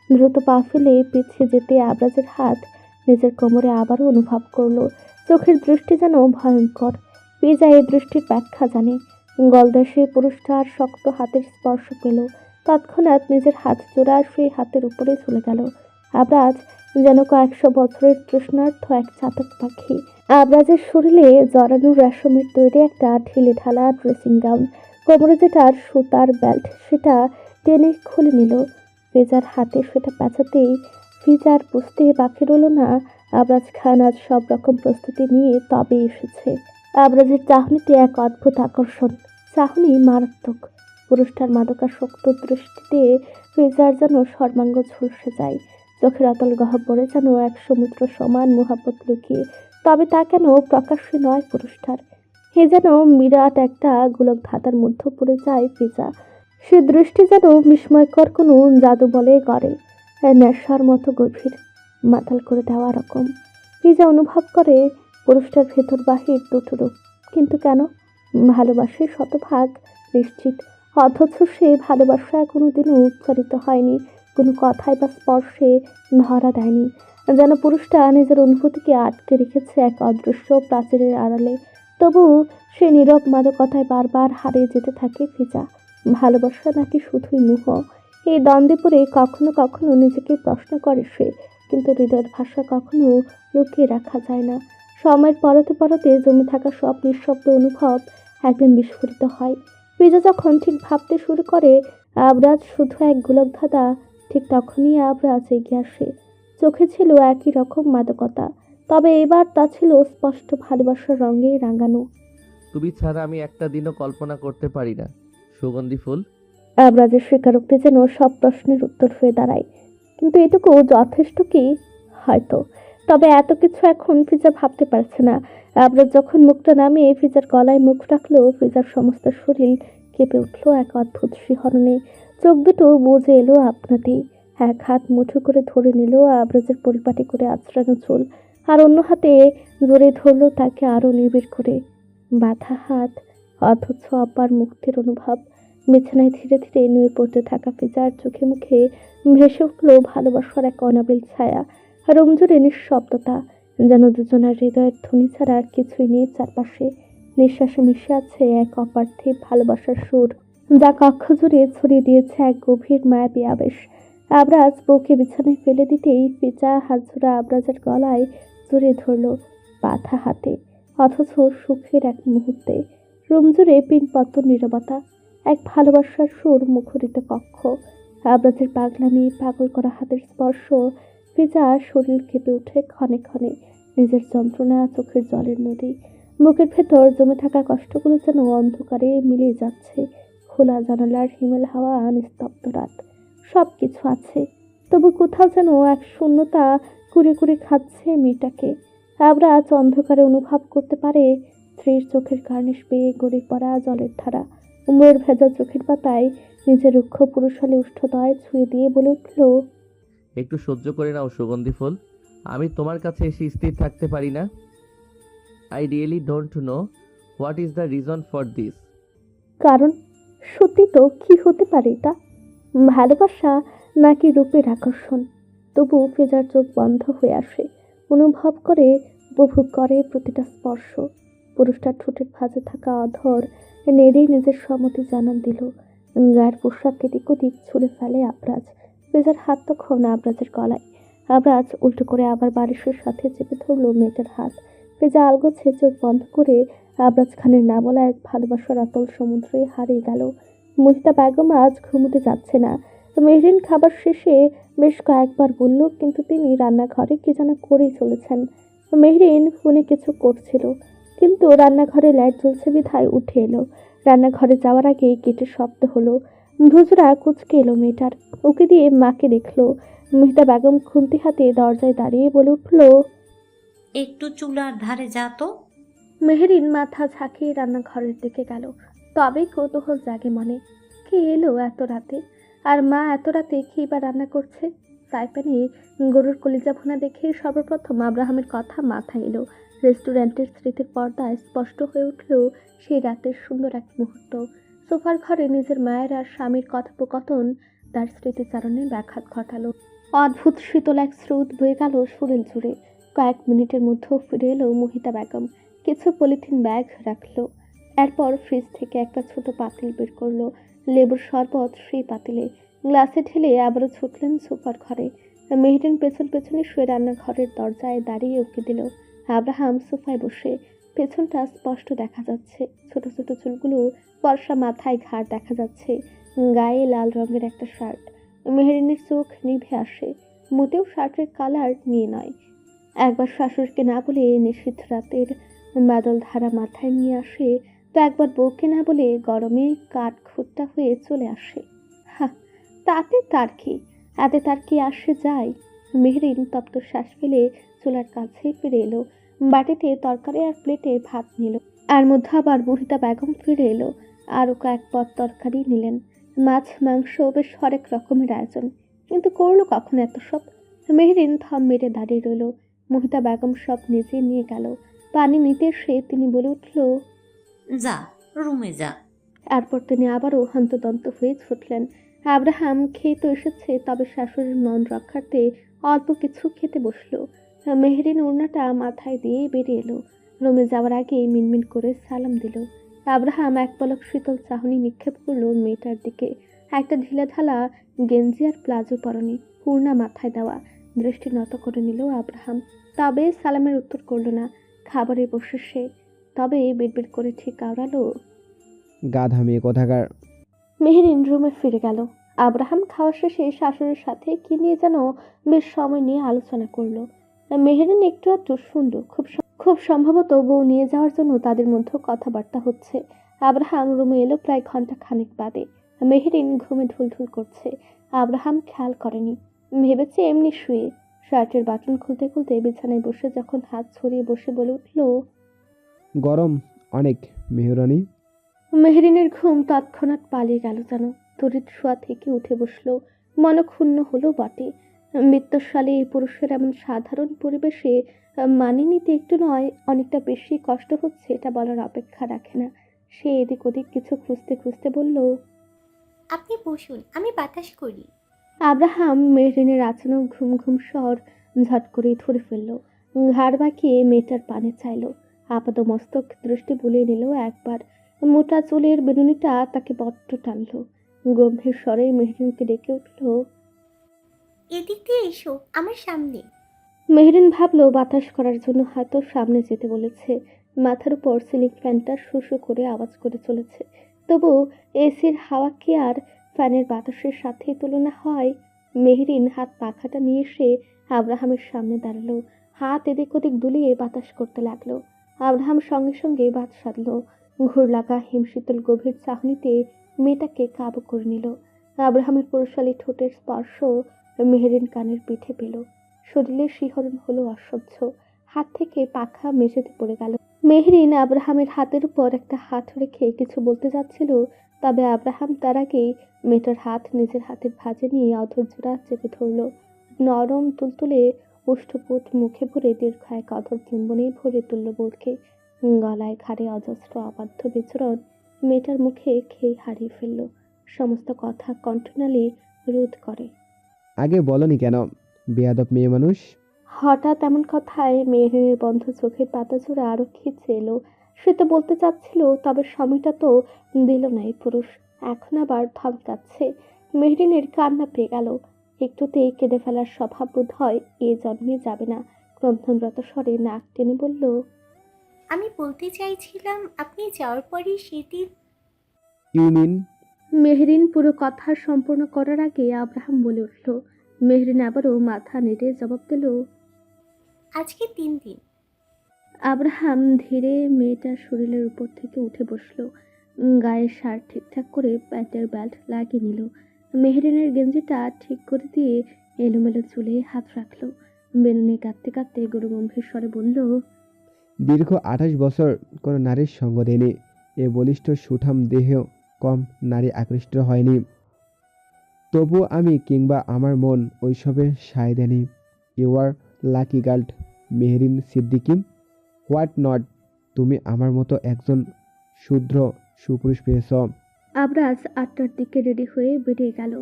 দ্রুত পা ফেলে পিছিয়ে যেতে আবরাজের হাত নিজের কোমরে আবারও অনুভব করলো। চোখের দৃষ্টি যেন ভয়ঙ্কর। ফিজা এই দৃষ্টির ব্যাখ্যা জানে। গলদেশে পুরুষটার শক্ত হাতের স্পর্শ পেল। তৎক্ষণাৎ নিজের হাত জোড়া সেই হাতের উপরে চলে গেল। আবরাজ যেন কয়েকশো বছরের তৃষ্ণার্থ এক চাতক পাখি। আবরাজের শরীরে জড়ানো রেশমের তৈরি একটা ঢিলে ঢালা ড্রেসিং গাউন, কোমরে যেটার সুতার বেল্ট সেটা টেনে খুলে নিল। ফিজার হাতে সেটা পেঁচাতেই ফিজার বুঝতে বাকি রইল না আবরাজ খান আজ সব রকম প্রস্তুতি নিয়ে তবে এসেছে। আবরাজের চাহনিতে এক অদ্ভুত আকর্ষণ, চাহনি মারাত্মক। পুরুষটার মাদকাসক্ত দৃষ্টিতে ফিজার যেন সর্বাঙ্গ ঝলসে যায়। চোখের অতল গহ্বরে যেন এক সমুদ্র সমান মোহাব্বত লুকিয়ে। তবে তা কেন প্রকাশ্যে নয় পুরুষটার। এ যেন বিরাট একটা গোলক ধাঁধার মধ্যে পড়ে যায় ফিজা। সে দৃষ্টি যেন বিস্ময়কর কোনো জাদু বলে গড়ে, নেশার মতো গভীর, মাতাল করে দেওয়া রকম। ফিজা অনুভব করে পুরুষটার ভেতর বাহির দুটো রূপ, কিন্তু কেন? ভালোবাসে শতভাগ নিশ্চিত, অথচ সে ভালোবাসা কোনোদিনও উচ্চারিত হয়নি, কোনো কথায় বা স্পর্শে ধরা দেয়নি। যেন পুরুষটা নিজের অনুভূতিকে আটকে রেখেছে এক অদৃশ্য প্রাচীরের আড়ালে। তবু সে নীরব মাদকতায় বারবার হারিয়ে যেতে থাকে ফিজা। ভালোবাসা নাকি শুধুই মোহ? এই দ্বন্দ্বে পড়ে কখনো কখনো নিজেকে প্রশ্ন করে সে, কিন্তু হৃদয়ের ভাষা কখনো লুকিয়ে রাখা যায় না। সময়ের পরতে পরতে জমে থাকা সব নিঃশব্দ অনুভব একদিন বিস্ফোরিত হয়। ফিজা যখন ঠিক ভাবতে শুরু করে আবরাজ শুধু এক গোলক ধাঁধা, ঠিক তখনই আবরাজ এগিয়ে আসে। চোখে ছিল একই রকম মাদকতা, তবে এবার তা ছিল স্পষ্ট ভালোবাসার রঙে রাঙানো। তুমি ছাড়া আমি একটা দিনও কল্পনা করতে পারি না। সুগন্ধি ফুল। আবরাজের স্বীকারোক্তি যেন সব প্রশ্নের উত্তর হয়ে দাঁড়ায়। কিন্তু এটুকু যথেষ্ট কি? হয়তো। তবে এত কিছু এখন ফিজা ভাবতে পারছে না। আবরাজ যখন মুখটা নামিয়ে ফিজার গলায় মুখ রাখলো, ফিজার সমস্ত শরীর কেঁপে উঠল এক অদ্ভুত শিহরণে। চোখ দুটো বুজে এলো আপনাতেই। এক হাত মুঠো করে ধরে নিল আবরাজের পরিপাটি করে আঁচড়ানো চুল, আর অন্য হাতে জোরে ধরল তাকে আরো নিবিড় করে। বাঁধা হাত, অথচ অপার মুক্তির অনুভব। বিছানায় ধীরে ধীরে নুয়ে পড়তে থাকা ফিজার চোখে মুখে ভেসে উঠল ভালোবাসার এক অনাবিল ছায়া। রুম জুড়ে নিঃশব্দতা, যেন দুজনের হৃদয়ের ধ্বনি ছাড়া আর কিছুই নেই চারপাশে। নিঃশ্বাসে মিশে আছে এক অপার্থিব ভালোবাসার সুর, যা কক্ষ জুড়ে ছড়িয়ে দিয়েছে এক গভীর মায়াবী আবেশ। আবরাজ বউকে বিছানায় ফেলে দিতেই ফিজা হাত জোড়া আবরাজের গলায় জড়িয়ে ধরল বাঁধা হাতে, অথচ সুখের এক মুহূর্তে। রুম জুড়ে পিনপত্র নীরবতা, এক ভালোবাসার সুর মুখরিত কক্ষ। আবরাজের পাগলামি, পাগল করা হাতের স্পর্শ, ফিজা শরীর কেঁপে ওঠে ক্ষণে ক্ষণে। নিজের যন্ত্রণা, চোখের জলের নদী, বুকের ভেতর জমে থাকা কষ্টগুলো যেন অন্ধকারে মিলিয়ে যাচ্ছে। খোলা জানালার হিমেল হাওয়া, নিস্তব্ধ রাত, সব কিছু আছে, তবু কোথাও যেন এক শূন্যতা কুড়ে কুড়ে খাচ্ছে মেয়েটাকে। আবরাজ অন্ধকারে অনুভব করতে পারে স্ত্রীর চোখের কার্নিশ বেয়ে গড়ে পড়া জলের ধারা। উমরের ভেজা চোখের পাতায় নিজের রুক্ষ পুরুষালী উষ্ঠদয় ছুঁয়ে দিয়ে বলে উঠল, একটু সহ্য করে নাও সুগন্ধি ফুল। আমি তোমার কাছে এসে স্থির থাকতে পারি না। I really don't know what is the reason for this. কারণ সত্যি তো কি হতে পারে এটা? ভালোবাসা নাকি রূপের আকর্ষণ? তবু ফিজার চোখ বন্ধ হয়ে আসে, অনুভব করে, উপভোগ করে প্রতিটা স্পর্শ। পুরুষটার ঠোঁটের ভাঁজে থাকা অধর নেড়ে নিজের সম্মতি জানান দিল। গায়ের পোশাক এদিক ওদিক ছুঁড়ে ফেলে আবরাজ। ফিজার হাত তখন আবরাজের গলায়। আবরাজ উল্টো করে আবার বারিশের সাথে চেপে ধরল মেয়েটার হাত। ফিজা আলগোছে চোখ বন্ধ করে আবরাজ খানের না বলা এক ভালোবাসার অতল সমুদ্রে হারিয়ে গেল। মুহিতা বেগম আজ ঘুমোতে যাচ্ছে না। মেহরিন খাবার শেষে বেশ কয়েকবার বলল, কিন্তু তিনি রান্নাঘরে কি যেন করেই চলেছেন। মেহরিন ফোনে কিছু করছিল, কিন্তু রান্নাঘরে লাইট জ্বলছে বিধায় উঠে এলো। রান্নাঘরে যাওয়ার আগে গেটের শব্দ হলো। ভুজরা কুচকে এলো মেয়েটার, ওকে দিয়ে মাকে দেখলো। মুহিতা বেগম খুন্তি হাতে দরজায় দাঁড়িয়ে বলে উঠল, একটু চুলার ধারে যা তো। মেহরিন মাথা ঝাঁকিয়ে রান্নাঘরের দিকে গেল। তবে কৌতূহল জাগে মনে, কে এলো এত রাতে? আর মা এত রাতে কি বা রান্না করছে? সাইপানে গরুর কলিজা ভুনা দেখে সর্বপ্রথম আব্রাহামের কথা মাথায় এলো। রেস্টুরেন্টের স্মৃতির পর্দায় স্পষ্ট হয়ে উঠল সেই রাতের সুন্দর এক মুহূর্ত। সোফার ঘরে নিজের মায়ের আর স্বামীর কথোপকথন তার স্মৃতিচারণে ব্যাঘাত ঘটালো। অদ্ভুত শীতল এক স্রোত বয়ে গেল শরীর জুড়ে। কয়েক মিনিটের মধ্যে ফিরে এলো মুহিতা বেগম। কিছু পলিথিন ব্যাগ রাখলো, এরপর ফ্রিজ থেকে একটা ছোট পাতিল বের করলো। লেবুর শরবত সেই পাতিলে, গ্লাসে ঢেলে আবারও ছুটলেন সোফার ঘরে। মেহরিন পেছন পেছনে শুয়ে রান্নাঘরের দরজায় দাঁড়িয়ে উকি দিল। আব্রাহাম সোফায় বসে, পেছনটা স্পষ্ট দেখা যাচ্ছে। ছোট ছোট চুলগুলো ফর্সা, মাথায় ঘাড় দেখা যাচ্ছে। গায়ে লাল রঙের একটা শার্ট। মেহরিনের চোখ নিভে আসে, মোটেও শার্টের কালার নিয়ে নয়। একবার শাশুড়িকে না বলে নিষিদ্ধ রাতের বাদল ধারা মাথায় নিয়ে আসে, তো একবার বউকে না বলে গরমে কাঠ খুঁটটা হয়ে চলে আসে। তাতে তার কি, এতে তার কি আসে যায়? মেহরিন তপ্ত শ্বাস ফেলে চুলার কাছে ফিরে এলো। বাটিতে তরকারি আর প্লেটে ভাত নিল। আর মধ্যে আবার মহিতা বেগম ফিরে এলো। আরও কয়েক পদ তরকারি নিলেন, মাছ মাংস, বেশ হরেক রকমের আয়োজন। কিন্তু করলো কখন এত সব? মেহরিন থম মেরে দাঁড়িয়ে রইল। মহিতা বেগম সব নিজে নিয়ে গেল। পানি নিতে এসে তিনি বলে উঠল, যা, রুমে যা। এরপর তিনি আবারও হন্তদন্ত হয়ে ছুটলেন। আব্রাহাম খেয়ে তো এসেছে, তবে শাশুড়ির মন রক্ষার্থে অল্প কিছু খেতে বসলো। মেহরিন ওড়নাটা মাথায় দিয়ে বেরিয়ে এলো। রুমে যাওয়ার আগে মিনমিন করে সালাম দিল। আব্রাহাম এক পলক শীতল চাহনি নিক্ষেপ করলো মেয়েটার দিকে। একটা ঢিলেঢালা গেঞ্জি আর প্লাজো পরনে, ওড়না মাথায় দেওয়া। দৃষ্টি নত করে নিল আব্রাহাম, তবে সালামের উত্তর করলো না। খাবারে বসে সে, তবে বিড়বিড় করে ঠিক আওড়ালো, গাধা মেয়ে কোথাকার। মেহরিন রুমে ফিরে গেল। আব্রাহাম খাওয়া শেষে শাশুড়ির সাথে কি নিয়ে যেন বেশ সময় নিয়ে আলোচনা করলো। মেহরিন একটু একটু শুনল। খুব সম্ভবত বউ নিয়ে যাওয়ার জন্য তাদের মধ্যে কথাবার্তা হচ্ছে। আব্রাহাম রুমে এলো প্রায় ঘন্টা খানেক বাদে। মেহরিন ঘুমে ঢুলঢুল করছে। আব্রাহাম খেয়াল করেনি, ভেবেছে এমনি শুয়ে। শার্টের বাটন খুলতে খুলতে বিছানায় বসে যখন হাত ছড়িয়ে বসে বলে উঠল, গরম অনেক মেহরানি। মেহরিনের ঘুম তৎক্ষণাৎ পালিয়ে গেল যেন। তড়িৎ শোয়া থেকে উঠে বসলো, মনক্ষুণ্ণ হলো বটে। বিত্তশালী এই পুরুষের এমন সাধারণ পরিবেশে মানিয়ে নিতে একটু নয় অনেকটা বেশি কষ্ট হচ্ছে এটা বলার অপেক্ষা রাখে না। সে এদিক ওদিক কিছু খুঁজতে খুঁজতে বলল, আপনি বসুন, আমি বাতাস করি। আব্রাহাম মেহরিনের আচানক ঘুম ঘুম স্বর ঝট করে ধরে ফেলল। ঘাড় বাঁকিয়ে মেয়েটার পানে চাইল। আপাত মস্তক দৃষ্টি বুলিয়ে নিল একবার। মোটা চুলের বেনুনিটা তাকে বড্ড টানল। গম্ভীর স্বরে মেহরিনকে ডেকে উঠল, এদিক দিয়ে এসো, আমার সামনে। মেহরিন ভাবলো বাতাস করার জন্য হয়তো সামনে যেতে বলেছে। মাথার উপর সিলিং ফ্যানটা শু করে আওয়াজ করে চলেছে। তবু এসির হাওয়া কি আর ফ্যানের বাতাসের সাথে তুলনা হয়? মেহরিন হাত পাখাটা নিয়ে এসে আব্রাহামের সামনে দাঁড়ালো। হাত এদিক ওদিক দুলিয়ে বাতাস করতে লাগলো। আব্রাহাম সঙ্গে সঙ্গে বাত সাধলো। ঘুর লাগা হিমশীতল গভীর চাহনিতে মেয়েটাকে কাবু করে নিল। আব্রাহামের পুরুষালী ঠোঁটের স্পর্শ মেহরিন কানের পিঠে পেল। শরীরে শিহরণ হলো অসহ্য। হাত থেকে পাখা মেঝেতে পড়ে গেল। মেহরিন আব্রাহামের হাতের উপর একটা হাত রেখে কিছু বলতে যাচ্ছিল, তবে আব্রাহাম তার আগেই মেয়েটার হাত নিজের হাতের ভাঁজে নিয়ে অধৈর্যরা চেপে ধরল। নরম তুলতুলে ওষ্ঠপুট মুখে ভরে দীর্ঘ এক অধর চুম্বনে ভরে তুলল বোধকে। গলায় ঘাড়ে অজস্র অবাধ্য বিচরণ মেয়েটার মুখে খেয়ে হারিয়ে ফেলল। সমস্ত কথা কণ্ঠনালী রোধ করে। আগে বলনি কেন, বেয়াদব মেয়ে মানুষ। হঠাৎ এমন কথায় মেহরিনের বন্ধ চোখের পাতা জোড়া আরো খিচে এলো। সে তো বলতে চাচ্ছিল, তবে সময়টা তো দিল না এই পুরুষ। এখন আবার ধমকাচ্ছে। মেহরিনের কান্না পেয়ে গেল। একটুতেই কেঁদে ফেলার স্বভাব বোধ হয় এ জন্মে যাবে না। ক্রন্দনরত স্বরে নাক টেনে বলল, আমি বলতে চাইছিলাম আপনি যাওয়ার পরই সেদিন। You mean? মেহরিন পুরো কথা সম্পূর্ণ করার আগে আব্রাহাম বলে উঠল। মেহরিন আবারও মাথা নেড়ে জবাব দিল, আজকে 3 দিন। আব্রাহাম ধীরে মেয়েটার শরীরের উপর থেকে উঠে বসলো। গায়ের শার্ট ঠিকঠাক করে প্যান্টের বেল্ট লাগিয়ে নিল। মেহরিনের গেঞ্জিটা ঠিক করে দিয়ে এলোমেলো চুলে হাত রাখলো। বেনুনি কাঁদতে কাঁদতে গরুগম্ভীর স্বরে বলল, দীর্ঘ 28 বছর কোনো নারীর সঙ্গ দেয়নি। এ বলিষ্ঠ সুঠাম দেহেও কম নারী আকৃষ্ট হয়নি। তবু আমি কিংবা আমার মন ওইসবে সায় দেয়নি। You are lucky girl Mehrin Siddiqui. What not, তুমি আমার মতো একজন শূদ্র সুপুরুষ পেয়েছ। আবরাজ 8টার দিকে রেডি হয়ে বেরিয়ে গেল।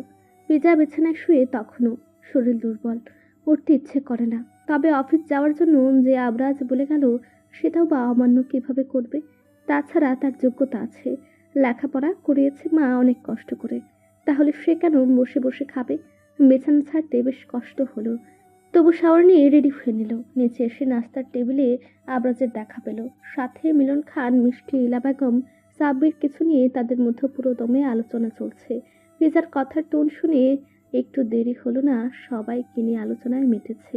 পিজা বিছানায় শুয়ে তখনও শরীর দুর্বল, উঠতে ইচ্ছে করে না। তবে অফিস যাওয়ার জন্য যে আবরাজ বলে গেল সেটাও বা অমান্য কিভাবে করবে? তাছাড়া তার যোগ্যতা আছে, লেখাপড়া করিয়েছে মা অনেক কষ্ট করে। তাহলে সে কেন বসে বসে খাবে? বিছানা ছাড়তে বেশ কষ্ট হলো। তবু শাওয়ার নিয়ে রেডি হয়ে নিল। নিচে এসে নাস্তার টেবিলে আবরাজের দেখা পেল। সাথে মিলন খান, মিষ্টি, ইলা বেগম, সাব্বির কিছু নিয়ে তাদের মধ্যে পুরো দমে আলোচনা চলছে। পিজার কথার টোন শুনে একটু দেরি হলো না, সবাই কিনে আলোচনায় মেতেছে।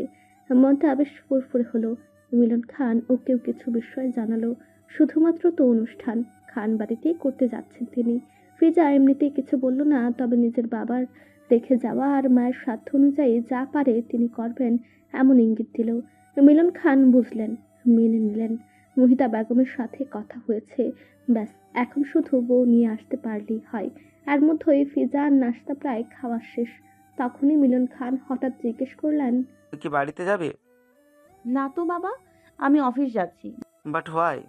মনটা বেশ ফুরফুরে হলো। মিলন খান ওকেও কিছু বিষয় জানালো। শুধুমাত্র তো অনুষ্ঠান খান বাড়িতেই করতে যাচ্ছেন তিনি। ফিজা এমনিতেই কিছু বলল না, তবে নিজের বাবার রেখে যাওয়া আর মায়ের সাধ্য অনুযায়ী যা পারে তিনি করবেন এমন ইঙ্গিত দিল। মিলন খান বুঝলেন, মেনে নিলেন। মুহিতা বেগমের সাথে কথা হয়েছে, ব্যাস এখন শুধু বউ নিয়ে আসতে পারলেই হয়। এর মধ্যেই ফিজা আর নাস্তা প্রায় খাওয়া শেষ। তখনই মিলন খান হঠাৎ জিজ্ঞেস করলেন, তুই কি বাড়িতে যাবে? না তো বাবা, আমি অফিস যাচ্ছি। But why?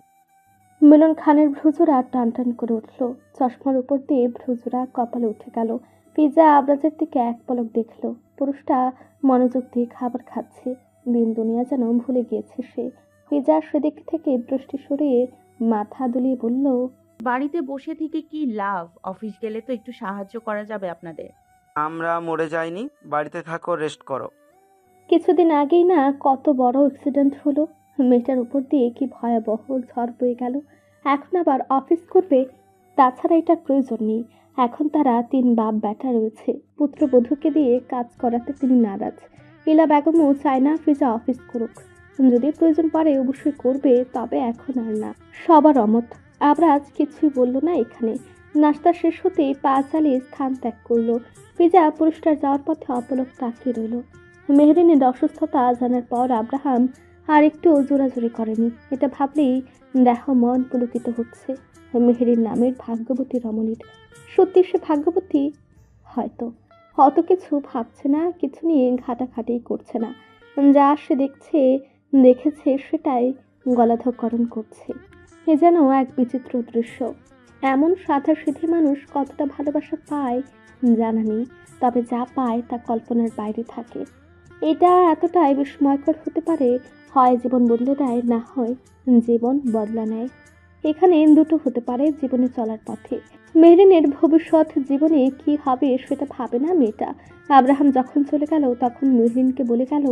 মিলন খানের ভ্রুজোড়া টান টান করে উঠল। চশমার উপর দিয়ে ভ্রুজোড়া কপালে উঠে গেল। ফিজা আবরাজের দিকে এক পলক দেখল। পুরুষটা মনোযোগ দিয়ে খাবার খাচ্ছে। দিন দুনিয়া যেন ভুলে গিয়েছে সে। ফিজা সেদিক থেকে দৃষ্টি সরিয়ে মাথা দুলিয়ে বলল, বাড়িতে বসে থেকে কি লাভ? অফিস গেলে তো একটু সাহায্য করা যাবে আপনাদের। আমরা মরে যাইনি, বাড়িতে থাকো, রেস্ট করো। কিছুদিন আগেই না কত বড় অ্যাক্সিডেন্ট হলো। মেয়েটার উপর দিয়ে কি ভয়াবহ ঝড় বয়ে গেল। এখন আবার অফিস করবে। তাছাড়া এটার প্রয়োজন নেই। এখন তারা 3 বাপ বেটা রয়েছে। পুত্রবধূকে দিয়ে কাজ করাতে তিনি নারাজ। ইলা বেগমও চায় না ফিজা অফিস করুক। যদি প্রয়োজন পড়ে অবশ্যই করবে, তবে এখন আর না। সবার অমত। আবরাজ কিছুই বলল না এখানে। নাস্তা শেষ হতেই পা চালিয়ে স্থান ত্যাগ করলো। ফিজা পুরস্কার যাওয়ার পথে অপলক তাকিয়ে রইল। মেহরিনের অসুস্থতা জানার পর আব্রাহাম আর একটু জোরাজুরি করেনি। এটা ভাবলেই দেহ মন পুলকিত হচ্ছে। মেহরিন নামের ভাগ্যবতী রমণীর। সত্যি সে ভাগ্যবতী? হয়তো। অত কিছু ভাবছে না, কিছু নিয়ে ঘাটাঘাটি করছে না। যা সে দেখেছে সেটাই গলাধঃকরণ করছে। এ যেন এক বিচিত্র দৃশ্য। এমন সাধাসিধে মানুষ কতটা ভালোবাসা পায় জানা নেই, তবে যা পায় তা কল্পনার বাইরে থাকে। এটা এতটাই বিস্ময়কর হতে পারে, হয় জীবন বদলে দেয়, না হয় জীবন বদলা নেয়। এখানে দুটো হতে পারে জীবনে চলার পথে। মেহরিনের ভবিষ্যৎ জীবনে কি হবে সেটা ভাবে না মেয়েটা। আব্রাহাম যখন চলে গেল তখন মেহরিনকে বলে গেল,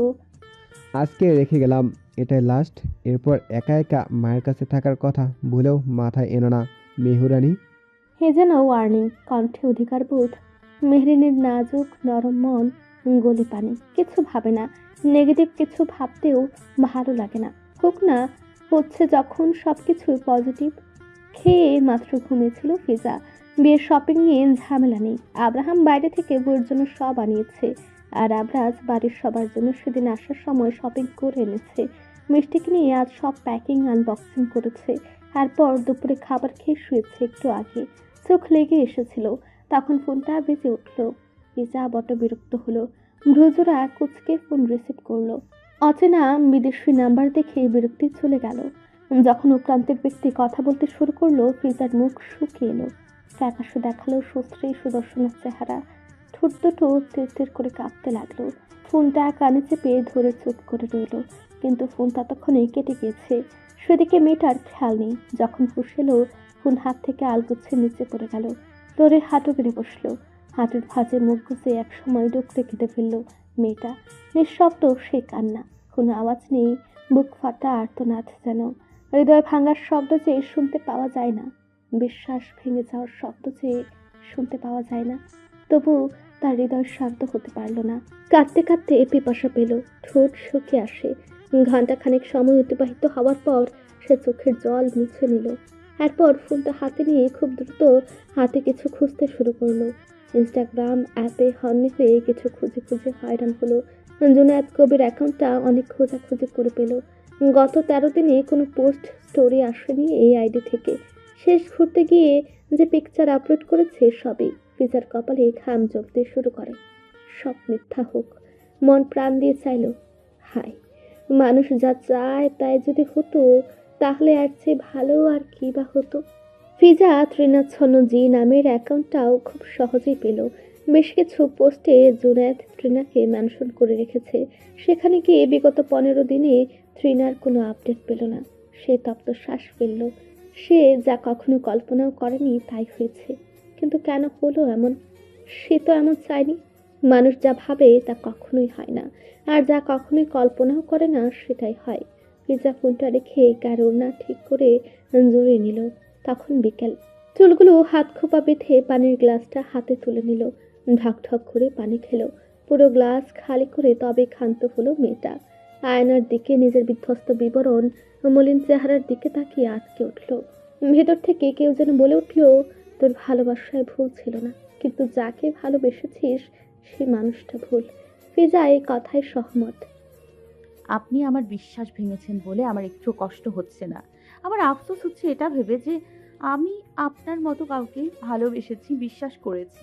আজকে রেখে গেলাম, এটাই লাস্ট। এরপর একা একা মায়ের কাছে থাকার কথা ভুলেও মাথায় এনো না মেহুরানি। হে যেন ওয়ার্নিং কণ্ঠে অধিকার বোধ। মেহরিনের নাজুক নরম মন গলে পানি। কিছু ভাবে না, নেগেটিভ কিছু ভাবতেও ভালো লাগে না। হোক না, হচ্ছে যখন সব কিছুই পজিটিভ। খেয়ে মাত্র ঘুমিয়েছিল ফিজা। বিয়ের শপিং নিয়ে ঝামেলা নেই। আব্রাহাম বাইরে থেকে বউয়ের জন্য সব আনিয়েছে, আর আবরাজ বাড়ির সবার জন্য সেদিন আসার সময় শপিং করে এনেছে। মিষ্টিকে নিয়ে আজ সব প্যাকিং আনবক্সিং করেছে। তারপর দুপুরে খাবার খেয়ে শুয়েছে একটু আগে। চোখ লেগে এসেছিল, তখন ফোনটা বেজে উঠল। ফিজা বড্ড বিরক্ত হলো। ভ্রুজোড়া কুচকে ফোন রিসিভ করলো। অচেনা বিদেশি নাম্বার দেখে বিরক্তি চলে গেল। যখন প্রান্তের ব্যক্তি কথা বলতে শুরু করলো, ফিজার মুখ শুকিয়ে এলো। ফ্যাকাশে দেখালো সুশ্রী সুদর্শনের চেহারা। ঠোঁট দুটো তীর করে কাঁপতে লাগলো। ফোনটা কানে চেপে ধরে চুপ করে রইল, কিন্তু ফোন ততক্ষণে কেটে গিয়েছে। সেদিকে মেয়েটার খেয়াল নেই। যখন হুঁশ এলো, ফোন হাত থেকে আলগুচ্ছে নিচে পড়ে গেল। ফ্লোরে হাঁটু বেড়ে বসলো। হাঁটুর ভাঁজে মুখ গুছে এক সময় ডুকরে কেটে ফেললো মেয়েটা। নিঃশব্দ সে কান্না, কোনো আওয়াজ নেই। বুক ফাটা আর্তনাদ যেন। হৃদয় ভাঙার শব্দ যে শুনতে পাওয়া যায় না, বিশ্বাস ভেঙে যাওয়ার শব্দ যে শুনতে পাওয়া যায় না, তবু তার হৃদয় শান্ত হতে পারল না। কাঁদতে কাঁদতে পিপাসা পেল, ঠোঁট শুকিয়ে আসে। ঘন্টাখানেক সময় অতিবাহিত হওয়ার পর সে চোখের জল মুছে নিল। এরপর ফোনটা হাতে নিয়ে খুব দ্রুত হাতে কিছু খুঁজতে শুরু করলো। ইনস্টাগ্রাম অ্যাপে হন্যে হয়ে কিছু খুঁজে খুঁজে হয়রান হলো। জুনায়েদ কবির অ্যাকাউন্টটা অনেক খোঁজাখুঁজি করে পেল। গত 13 দিনে কোনো পোস্ট স্টোরি আসেনি এই আইডি থেকে। শেষ ঘুরতে গিয়ে যে পিকচার আপলোড করেছে সবই। ফিজার কপালে ঘাম জমতে শুরু করে। সব মিথ্যা হোক, মন প্রাণ দিয়ে চাইল, হায়, মানুষ যা চায় তাই যদি হতো তাহলে আর চেয়ে ভালো আর কি বা হতো। ফিজা ত্রিনাচ্ছন্ন জি নামের অ্যাকাউন্টটাও খুব সহজেই পেল। বেশ কিছু পোস্টে জুনায়েদ ত্রিনাকে মেনশন করে রেখেছে। সেখানে গিয়ে বিগত 15 দিনে ত্রিনার কোনো আপডেট পেল না। সে তপ্ত শ্বাস ফেলল। সে যা কখনো কল্পনাও করেনি তাই হয়েছে। কিন্তু কেন হলো এমন? সে তো এমন চায়নি। মানুষ যা ভাবে তা কখনোই হয় না, আর যা কখনোই কল্পনাও করে না সেটাই হয়। ফিজা ফোনটা রেখে কারোর না ঠিক করে জড়িয়ে নিল। তখন বিকেল। চুলগুলো হাত খোপা বেঁধে পানির গ্লাসটা হাতে তুলে নিল। ঢক ঢক করে পানি খেলো। পুরো গ্লাস খালি করে তবে ক্ষান্ত হলো মেয়েটা। আয়নার দিকে নিজের বিধ্বস্ত বিবরণ, মলিন চেহারার দিকে তাকিয়ে আটকে উঠল। ভেতর থেকে কেউ যেন বলে উঠল, তোর ভালোবাসায় ভুল ছিল না, কিন্তু যাকে ভালোবেসেছিস সে মানুষটা ভুল। ফিজা এই কথায় সহমত। আপনি আমার বিশ্বাস ভেঙেছেন বলে আমার একটু কষ্ট হচ্ছে না। আমার আফসোস হচ্ছে এটা ভেবে যে আমি আপনার মতো কাউকে ভালোবেসেছি, বিশ্বাস করেছি।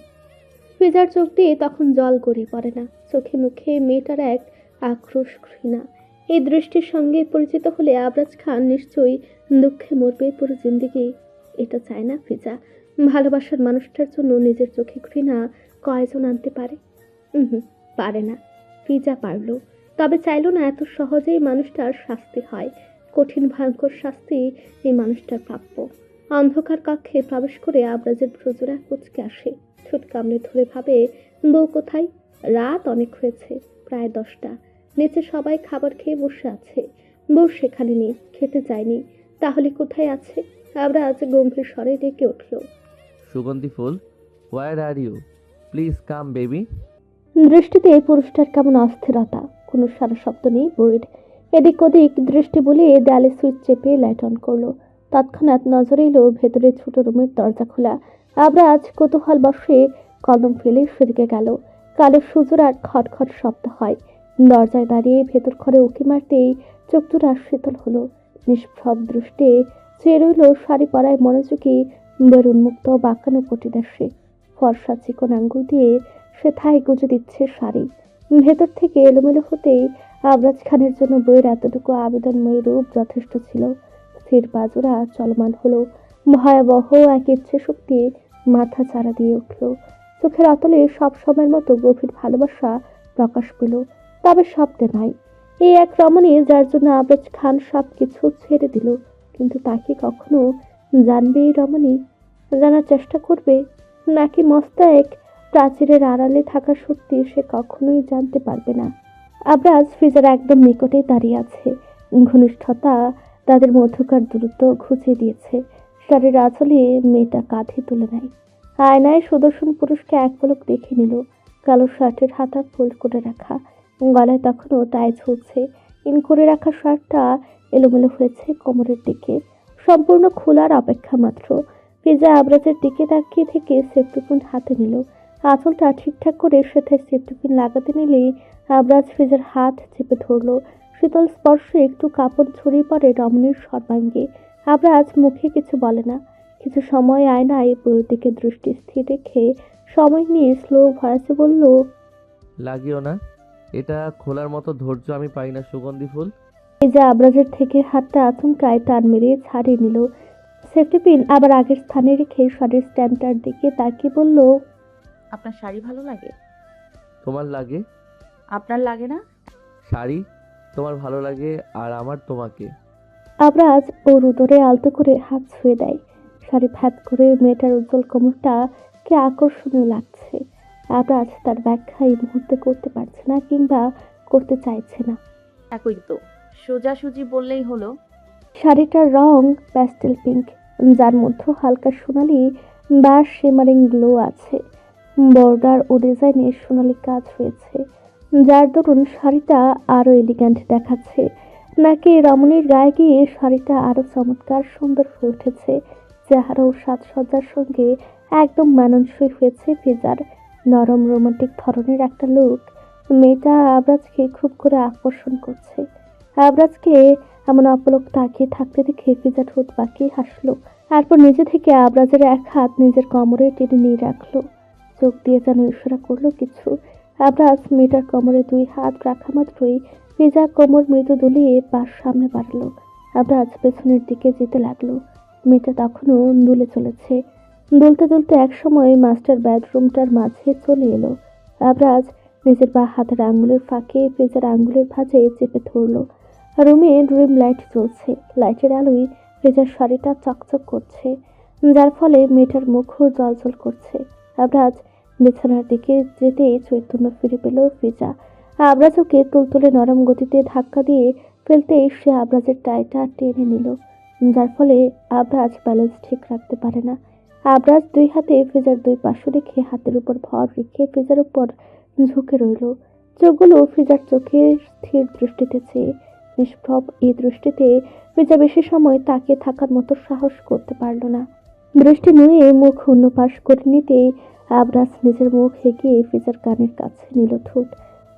ফিজার চোখ দিয়ে তখন জল গড়িয়ে পড়ে না, চোখে মুখে মেয়েটার এক আক্রোশ ঘৃণা। এই দৃষ্টির সঙ্গে পরিচিত হলে আবরাজ খান নিশ্চয়ই দুঃখে মরবে পুরো জিন্দেগি। এটা চায় না ফিজা। ভালোবাসার মানুষটার জন্য নিজের চোখে ঘৃণা কয়জন আনতে পারে? পারে না। ফিজা পারল, তবে চাইলো না এত সহজেই মানুষটার শাস্তি হয়। কঠিন ভয়ঙ্কর শাস্তি এই মানুষটার প্রাপ্য। অন্ধকার কক্ষে প্রবেশ করে আবরাজের ভ্রজরা কুচকে আসে, ঠোঁট কামড়ে ধরে ভাবে, বউ কোথায়? রাত অনেক হয়েছে, প্রায় 10টা। নিচে সবাই খাবার খেয়ে বসে আছে, বউ সেখানে নেই, খেতে যায়নি। তাহলে কোথায় আছে? আবরাজ গম্ভীর স্বরে ডেকে উঠল। সুগন্ধি ফুল, where are you? Please come baby. দৃষ্টিতে পুরুষটার কেমন অস্থিরতা, কোনো সারা শব্দ নেই বইয়ের। এদিক ওদিক দৃষ্টি বলে দেয়ালে সুইচ চেপে লাইট অন করলো। তৎক্ষণাৎ নজরে এলো ভেতরের ছোট রুমের দরজা খোলা। আবরাজ কৌতূহল বশে কদম ফেলে সেদিকে গেল। কালো সুজোর আর খটখট শব্দ হয়। দরজায় দাঁড়িয়ে ভেতর ঘরে উঁকি মারতেই চোখ দুটো শীতল হলো। নিষ্প্রভ দৃষ্টে চেয়ে রইল শাড়ি পরায় মনোযোগী বের উন্মুক্ত বাঁকানো পটিদাসে। ফর্সা চিকন আঙ্গুল দিয়ে সে থাই গুজে দিচ্ছে শাড়ি। ভেতর থেকে এলোমেলো হতেই আবরাজ খানের জন্য বইয়ের এতটুকু আবেদনময়ী রূপ যথেষ্ট ছিল। স্থির বাজুরা চলমান হলো। ভয়াবহ এক ইচ্ছে শক্তি মাথা চারা দিয়ে উঠল। চোখের অতলে সব সময়ের মতো গভীর ভালোবাসা প্রকাশ পেল, তবে শব্দে নয়। এই এক রমণী যার জন্য আবরাজ খান সব কিছু ছেড়ে দিল। কিন্তু তাকে কখনো জানবে এই রমণী? জানার চেষ্টা করবে, নাকি মস্ত এক প্রাচীরের আড়ালে থাকা সত্যি সে কখনোই জানতে পারবে না। আবরাজ ফ্রিজের একদম নিকটে দাঁড়িয়ে আছে। ঘনিষ্ঠতা তাদের মধ্যকার দূরত্ব ঘুচিয়ে দিয়েছে। শাড়ির আঁচলে মেয়েটা কাঁধে তুলে নেয়। আয়নায় সুদর্শন পুরুষকে এক পলক দেখে নিল। কালো শার্টের হাতা ফোল্ড করে রাখা, গলায় তখনও টাই ঝুলছে। ইন করে রাখা শার্টটা এলোমেলো হয়েছে কোমরের দিকে, সম্পূর্ণ খোলার অপেক্ষা মাত্র। ফিজা আবরাজের দিকে তাকিয়ে থেকে সেফটি পিন হাতে নিল। আঁচলটা ঠিকঠাক করে সেথায় সেফটি পিন লাগাতে নিলেই আবরাজ ফিজার হাত চেপে ধরল। শীতল স্পর্শে একটু কাঁপন ছড়িয়ে পড়ে রমণীর সর্বাঙ্গে। আবরাজ মুখে কিছু বলে না। কিছু সময় আয়নায় বইয়ের দিকে দৃষ্টি স্থির রেখে সময় নিয়ে স্লো ভয়েসে বলল, লাগিও না, এটা খোলার মতো ধৈর্য আমি পাই না সুগন্ধি ফুল। ফিজা আবরাজের থেকে হাতটা আচমকায় টান মেরে ছাড়িয়ে নিল। সেফটি পিন আবার আগের স্থানে রেখে শাড়ির স্ট্যান্ডটার দিকে তাকিয়ে বলল, আপনার শাড়ি ভালো লাগে? তোমার লাগে? আপনার লাগে না? শাড়ি তোমার ভালো লাগে আর আমার তোমাকে। আবরাজ ওর উদরে আলতো করে হাত ছুঁয়ে দেয়। শাড়ি ফ্যাত করে মেয়েটার উজ্জ্বল কোমরটা কে আকর্ষণীয় লাগছে। আবরাজ তার ব্যাখ্যা এই মুহূর্তে করতে পারছে না, কিংবা করতে চাইছে না। একই তো, সোজাসুজি বললেই হলো। শাড়িটার রং প্যাস্টেল পিঙ্ক, যার মধ্যে হালকা সোনালি বা শিমারিং গ্লো আছে। বর্ডার ও ডিজাইনে সোনালি কাজ হয়েছে, যার দরুন শাড়িটা আরো এলিগ্যান্ট দেখাচ্ছে। নাকি রমণীর গায়ে গিয়ে শাড়িটা আরো চমৎকার সুন্দর হয়ে উঠেছে। চেহারা ও সাজসজ্জার সঙ্গে একদম মানানসই হয়েছে ফিজার। নরম রোমান্টিক ধরনের একটা লুক মেয়েটা আবরাজকে খুব করে আকর্ষণ করছে। আবরাজকে এমন অপলক তাকিয়ে থাকতে দেখে ফিজা ঠোঁট বাঁকিয়ে হাসলো। তারপর নিজে থেকে আবরাজের এক হাত নিজের কোমরে টেনে নিয়ে রাখলো। চোখ দিয়ে যেন ইশারা করলো কিছু। আবরাজ মেয়েটার কোমরে 2 হাত রাখা মাত্রই ফিজা কোমর মৃদু দুলিয়ে পাশ সামনে বাড়লো। আবরাজ পেছনের দিকে যেতে লাগলো। মেয়েটা তখনও দুলে চলেছে। দুলতে দুলতে একসময় মাস্টার বেডরুমটার মাঝে চলে এলো। আবরাজ নিজের বা হাতের আঙ্গুলের ফাঁকে ফিজার আঙ্গুলের ভাঁজে চেপে ধরলো। রুমে ড্রিম লাইট জ্বলছে। লাইটের আলোয় ফিজার শাড়িটা চকচক করছে, যার ফলে মেয়েটার মুখও জ্বলজ্বল করছে। আবরাজ বিছানার দিকে যেতেই চৈতন্য ফিরে পেল ফিজা। আবরাজ ওকে তুলতুলে নরম গতিতে ধাক্কা দিয়ে ফেলতেই সে আবরাজের টাইটা টেনে নিল, যার ফলে আবরাজ ব্যালেন্স ঠিক রাখতে পারে না। আবরাজ 2 হাতে ফিজার 2 পাশে রেখে হাতের উপর ভর রেখে ফিজার উপর ঝুঁকে রইল। চোখগুলো ফিজার চোখে স্থির দৃষ্টিতে চেয়ে। নিষ্প্রভ এই দৃষ্টিতে ফিজা বেশি সময় তাকিয়ে থাকার মতো সাহস করতে পারল না। দৃষ্টি নুয়ে মুখ অন্য পাশ করে নিতেই আবরাজ নিজের মুখ এগিয়ে ফিজার কানের কাছে নিল ঠোঁট।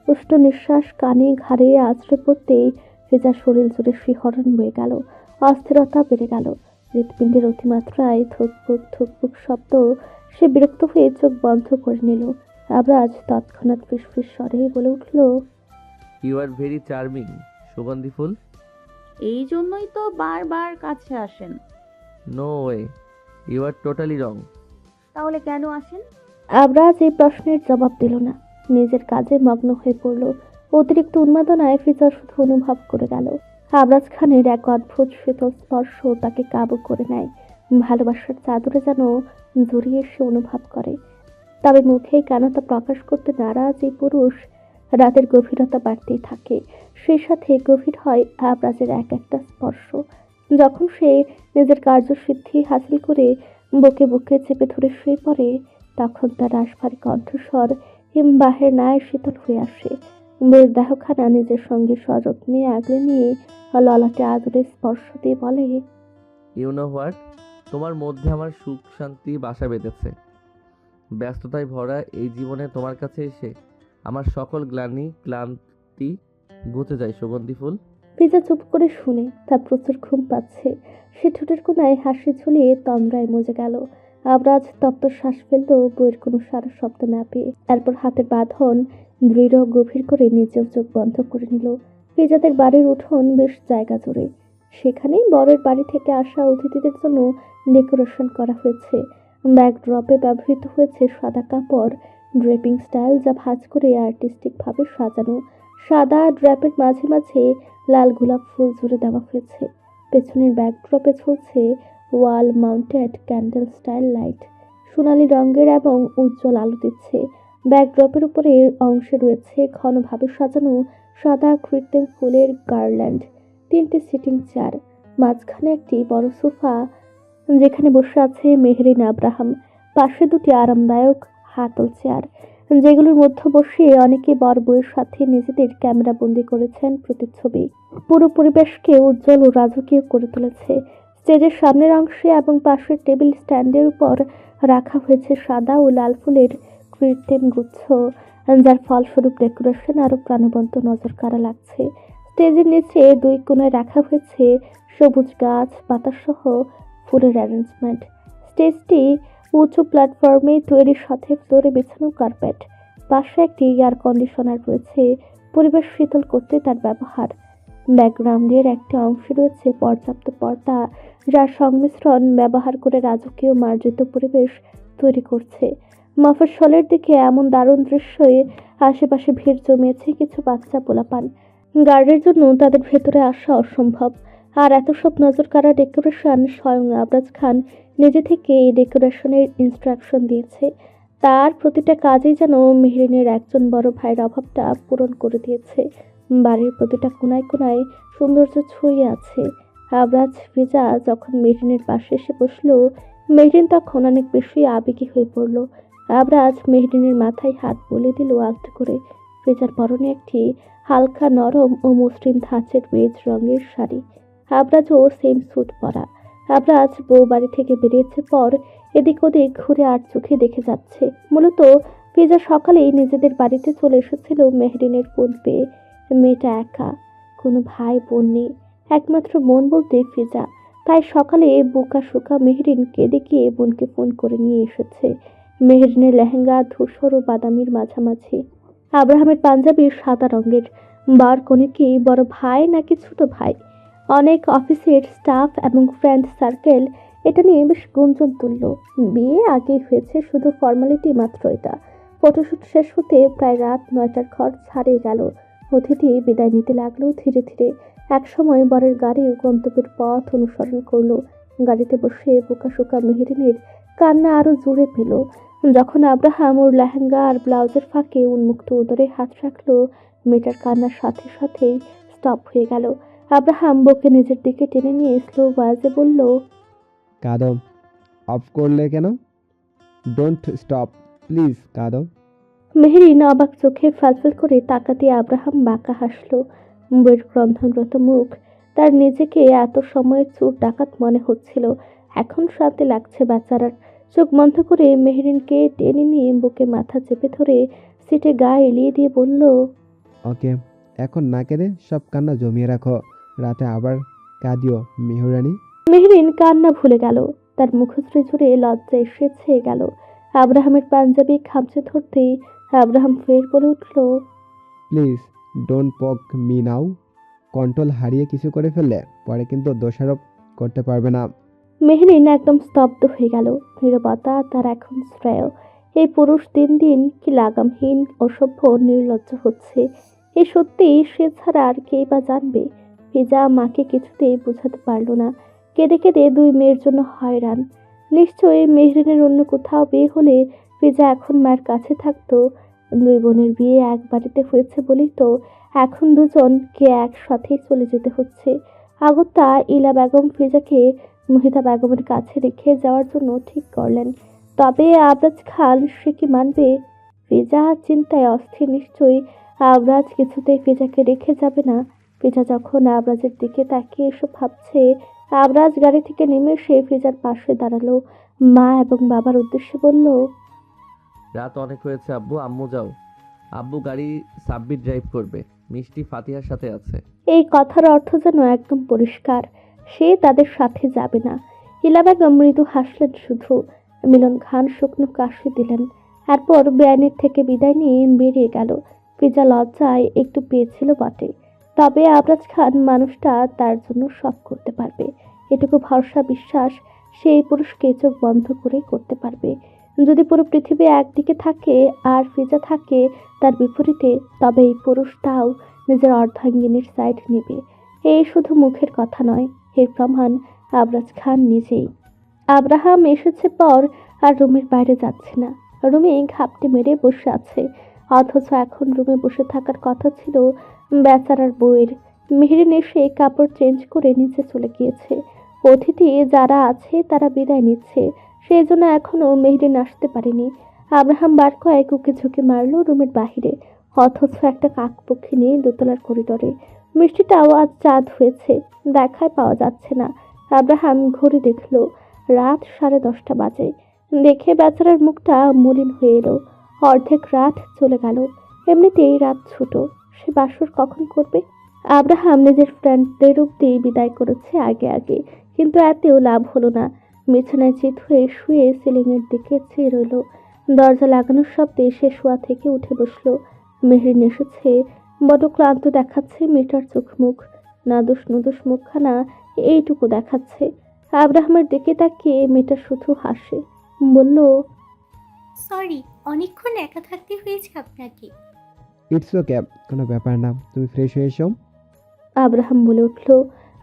উষ্ণ নিঃশ্বাস কানে ঘাড়ে আছড়ে পড়তেই ফিজার শরীর জুড়ে শিহরণ বয়ে গেল। অস্থিরতা বেড়ে গেল। হৃৎপিণ্ডের অতিমাত্রায় ধুকপুক ধুকপুক শব্দ। সে বিরক্ত হয়ে চোখ বন্ধ করে নিল। আবরাজ তৎক্ষণাৎ ফিসফিস স্বরে বলে উঠল, ইউ আর ভেরি চার্মিং, সুগন্ধি ফুল। এই জন্যই তো বারবার কাছে আসেন। No way, you are totally wrong. তাহলে কেন আসেন? আবরাজ এই প্রশ্নের জবাব দিল না। নিজের কাজে মগ্ন হয়ে পড়ল। অতিরিক্ত উন্মাদনায় ফিজা শুধু অনুভব করে গেল আবরাজ খানের এক অদ্ভুত শীতল স্পর্শ তাকে কাবু করে নেয়। ভালোবাসার চাদরে যেন জড়িয়ে সে অনুভব করে। তবে মুখে কেন তা প্রকাশ করতে নারাজ এই পুরুষ। রাতের গভীরতা বাড়তেই থাকে, সেই সাথে গভীর হয় আবরাজের এক একটা স্পর্শ। যখন সে নিজের কার্যসিদ্ধি হাসিল করে বুকে বুকে চেপে ধরে শুয়ে পড়ে, তখন তার রাশভারী কণ্ঠস্বর হিমবাহের ন্যায় শীতল হয়ে আসে। মেয়ের দেহখানা নিজের সঙ্গে সযত্নে আগলে নিয়ে ললাটে আদরে স্পর্শ দিয়ে বলে, ইউ নো হোয়াট, তোমার মধ্যে আমার সুখ শান্তি বাসা বেঁধেছে। ব্যস্ততায় ভরা এই জীবনে তোমার কাছে এসে আমার সকল গ্লানি ক্লান্তি ঘুচে যায় সুগন্ধি ফুল। ফিজা চুপ করে শুনে তার প্রচুর ঘুম পাচ্ছে। সে ঠোঁটের কোনায় হাসি ঝুলিয়ে তন্দ্রায় মজে গেল। আবরাজ তপ্ত শ্বাস ফেলল বইয়ের কোনো সারা শব্দ না পেয়ে। এরপর হাতের বাঁধন দৃঢ় গভীর করে নিজেও চোখ বন্ধ করে নিল। ফিজাদের বাড়ির উঠোন বেশ জায়গা জুড়ে। সেখানেই বরের বাড়ি থেকে আসা অতিথিদের জন্য ডেকোরেশন করা হয়েছে। ব্যাকড্রপে ব্যবহৃত হয়েছে সাদা কাপড়, ড্রেপিং স্টাইল যা ভাঁজ করে আর্টিস্টিকভাবে সাজানো। সাদা ড্র্যাপের মাঝে মাঝে লাল গোলাপ ফুল জুড়ে দেওয়া হয়েছে। পেছনের ব্যাকড্রপে ঝুলছে ওয়াল মাউন্টেড ক্যান্ডেল স্টাইল লাইট, সোনালি রঙের এবং উজ্জ্বল আলো দিচ্ছে। ব্যাকড্রপের উপরের অংশে রয়েছে ঘনভাবে সাজানো সাদা কৃত্রিম ফুলের গার্ল্যান্ড। 3টে সিটিং চেয়ার, মাঝখানে একটি বড় সোফা যেখানে বসে আছে মেহরিন আব্রাহাম। পাশে 2টি আরামদায়ক হাতল চেয়ার, যেগুলোর মধ্যে বসে অনেকে বর বউয়ের সাথে নিজেদের ক্যামেরা বন্দি করেছেন প্রতিচ্ছবি। পুরো পরিবেশকে উজ্জ্বল ও রাজকীয় করে তুলেছে। স্টেজের সামনের অংশে এবং পাশের টেবিল স্ট্যান্ডের উপর রাখা হয়েছে সাদা ও লাল ফুলের কৃত্রিম গুচ্ছ, যার ফলস্বরূপ ডেকোরেশন আরও প্রাণবন্ত নজর কাড়া লাগছে। স্টেজের নিচে 2 কোণায় রাখা হয়েছে সবুজ গাছ পাতাসহ ফুলের অ্যারেঞ্জমেন্ট। স্টেজটি উঁচু প্ল্যাটফর্মে তৈরি, সাথে ফ্লোরে বিছানো কার্পেট। পাশে একটি এয়ার কন্ডিশনার রয়েছে, পরিবেশ শীতল করতে তার ব্যবহার। ব্যাকগ্রাউন্ডের একটি অংশে রয়েছে পর্যাপ্ত পর্দা, যার সংমিশ্রণ ব্যবহার করে রাজকীয় মার্জিত পরিবেশ তৈরি করছে। মফস্বলের দিকে এমন দারুণ দৃশ্যে আশেপাশে ভিড় জমিয়েছে কিছু বাচ্চা পোলাপান। গার্ডের জন্য তাদের ভেতরে আসা অসম্ভব। আর এত সব নজর কাড়া ডেকোরেশন স্বয়ং আবরাজ খান নিজে থেকে এই ডেকোরেশনের ইনস্ট্রাকশন দিয়েছে। তার প্রতিটা কাজেই যেন মেহরিনের একজন বড় ভাইয়ের অভাবটা পূরণ করে দিয়েছে। বাড়ির প্রতিটা কোনায় কোনায় সৌন্দর্য ছড়িয়ে আছে। আবরাজ ফিজা যখন মেহরিনের পাশে এসে বসলো, মেহরিন তখন অনেক বেশি আবেগী হয়ে পড়ল। আবরাজ মেহরিনের মাথায় হাত বলে দিল আলতো করে। ফিজার পরনে একটি হালকা নরম ও মসৃণ ধাঁচের বেজ রঙের শাড়ি। আবরাজও সেম স্যুট পরা। আবরাজ বউ বাড়ি থেকে বেরিয়েছে পর এদিক ওদিক ঘুরে আর চোখে দেখে যাচ্ছে। মূলত ফিজা সকালেই নিজেদের বাড়িতে চলে এসেছিল মেহরিনের ফোন পেয়ে। মেয়েটা একা, কোনো ভাই বোন নেই, একমাত্র বোন বলতে ফিজা। তাই সকালে বোকা শোকা মেহরিন কেঁদে গিয়ে বোনকে ফোন করে নিয়ে এসেছে। মেহরিনের লেহেঙ্গা ধূসর ও বাদামির মাঝামাঝি, আব্রাহামের পাঞ্জাবি সাদা রঙের। বার কনেকে বড় ভাই নাকি ছোট ভাই, অনেক অফিসের স্টাফ এবং ফ্রেন্ড সার্কেল এটা নিয়ে বেশ গুঞ্জন তুলল। বিয়ে আগেই হয়েছে, শুধু ফর্মালিটি মাত্র এটা। ফটোশ্যুট শেষ হতে প্রায় রাত 9টার ঘর ছাড়িয়ে গেল। অতিথি বিদায় নিতে লাগলো ধীরে ধীরে। একসময় বরের গাড়ি গন্তব্যের পথ অনুসরণ করলো। গাড়িতে বসে বোকাশোকা মেহরিনের কান্না আরো জোরে পেল যখন আব্রাহাম ওর লেহেঙ্গা আর ব্লাউজের ফাঁকে উন্মুক্ত উদরে হাত রাখলো। মেয়েটার কান্নার সাথে সাথেই স্টপ হয়ে গেল। আব্রাহাম বউকে নিজের দিকে টেনে নিয়ে স্লো ভয়েসে বলল, কাঁদো, অফ করলে কেন? ডোন্ট স্টপ প্লিজ, কাঁদো। মেহরিন অবাক চোখে ফালফাল করে তাকাতে আব্রাহাম বাঁকা হাসল। বইয়ের ক্রন্ধনরত মুখ, তার নিজেকে এত সময়ের চোর ডাকাত মনে হচ্ছিল। এখন শান্তি লাগছে বেচারার। চোখ বন্ধ করে মেহরিনকে টেনে নিয়ে বুকে মাথা চেপে ধরে সিটে গা এলিয়ে দিয়ে বলল, ওকে, এখন না কেঁদে সব কান্না জমিয়ে রাখো, রাতে আবার কাঁদিও মেহরানি। মেহরিন কান্না ভুলে গেল। তার মুখশ্রী জুড়ে লজ্জা এসে ছেয়ে গেল। আব্রাহামের পাঞ্জাবি খামচে ধরতেই আব্রাহাম ফের বলে উঠল, প্লিজ ডোন্ট পক মি নাও। কন্ট্রোল হারিয়ে কিছু করে ফেললে পরে কিন্তু দোষারোপ করতে পারবে না। মেহরিন একদম স্তব্ধ হয়ে গেল। নীরবতা তার এখন শ্রেয়। এই পুরুষ দিন দিন কি লাগামহীন, অসভ্য, নির্লজ্জ হচ্ছে। এ সত্যি সে ছাড়া আর কে বা জানবে। ফিজা মাকে কিছুতেই বোঝাতে পারল না। কেঁদে কেঁদে দুই মেয়ের জন্য হয়রান। নিশ্চয়ই মেহরিনের অন্য কোথাও বিয়ে হলে ফিজা এখন মায়ের কাছে থাকতো। দুই বোনের বিয়ে এক বাড়িতে হয়েছে বলেই তো এখন দুজনকে একসাথেই চলে যেতে হচ্ছে। আগত্যা ইলা বেগম ফিজাকে মহিতা বেগমের কাছে রেখে যাওয়ার জন্য ঠিক করলেন। তবে আবরাজ খান সে কি মানবে? ফিজা চিন্তায় অস্থির। নিশ্চয়ই আবরাজ কিছুতেই ফিজাকে রেখে যাবে না। ফিজা যখন আবরাজের দিকে তাকিয়ে এসব ভাবছে, আবরাজ গাড়ি থেকে নেমে এসে ফিজার পাশে দাঁড়ালো। মা এবং বাবার উদ্দেশ্যে বলল, রাত অনেক হয়েছে আব্বু, আম্মু যাও। আব্বু গাড়ি সাব্বির ড্রাইভ করবে, মিষ্টি ফাতিহার সাথে আছে। এই কথার অর্থ যেন একদম পরিষ্কার, সে তাদের সাথে যাবে না। ইলা বেগম মৃদু হাসলেন শুধু। মিলন খান শুকনো কাশি দিলেন। এরপর বেআইনের থেকে বিদায় নিয়ে বেরিয়ে গেল। ফিজা লজ্জায় একটু পেয়েছিল বটে, তবে আবরাজ খান মানুষটা তার জন্য সব করতে পারবে। এটুকু ভরসা বিশ্বাস সেই পুরুষকে চোখ বন্ধ করে করতে পারবে। যদি পুরো পৃথিবী একদিকে থাকে আর ফিজা থাকে তার বিপরীতে, তবে এই পুরুষ তাও নিজের অর্ধাঙ্গিনীর সাইড নেবে। এই শুধু মুখের কথা নয়, এর প্রমাণ আবরাজ খান নিজেই। আব্রাহাম এসেছে পর আর রুমের বাইরে যাচ্ছে না। রুমে ঘাপটি মেরে বসে আছে, অথচ এখন রুমে বসে থাকার কথা ছিল বেচারার বউয়ের। মেহরিন এসে কাপড় চেঞ্জ করে নিচে চলে গিয়েছে। অতিথি যারা আছে তারা বিদায় নিচ্ছে, সেই জন্য এখনো মেহরিন আসতে পারেনি। আব্রাহাম বার কয়েক উঁকি ঝুঁকি মারল রুমের বাহিরে, অথচ একটা কাকপক্ষী নেই দোতলার করিডরে। মিষ্টিটাও আজ চাঁদ হয়েছে, দেখায় পাওয়া যাচ্ছে না। আব্রাহাম ঘড়ি দেখল, রাত 10:30 বাজে। দেখে বেচারার মুখটা মলিন হয়ে এলো। অর্ধেক রাত চলে গেল। এমনিতেই রাত ছোট, সে বাসর কখন করবে? আব্রাহাম নিজের ফ্রেন্ডদের অব্দি বিদায় করেছে আগে আগে, কিন্তু এতেও লাভ হলো না। বিছানায় চিত হয়ে শুয়ে সিলিংয়ের দিকে চেয়ে রইল। দরজা লাগানোর শব্দে সে শোয়া থেকে উঠে বসলো। মেহরিন এসেছে, বড় ক্লান্ত দেখাচ্ছে মেয়েটার চোখ মুখ। নাদুস নুদুস মুখখানা এইটুকু দেখাচ্ছে। আব্রাহামের দিকে তাকিয়ে মেয়েটা শুধু হাসে, বলল, সরি, অনেকক্ষণ একা থাকতে হয়েছে আপনাকে। ইটস ওকে, কোনো ব্যাপার না, তুমি ফ্রেশ হয়ে এসো। আব্রাহাম বলে উঠল।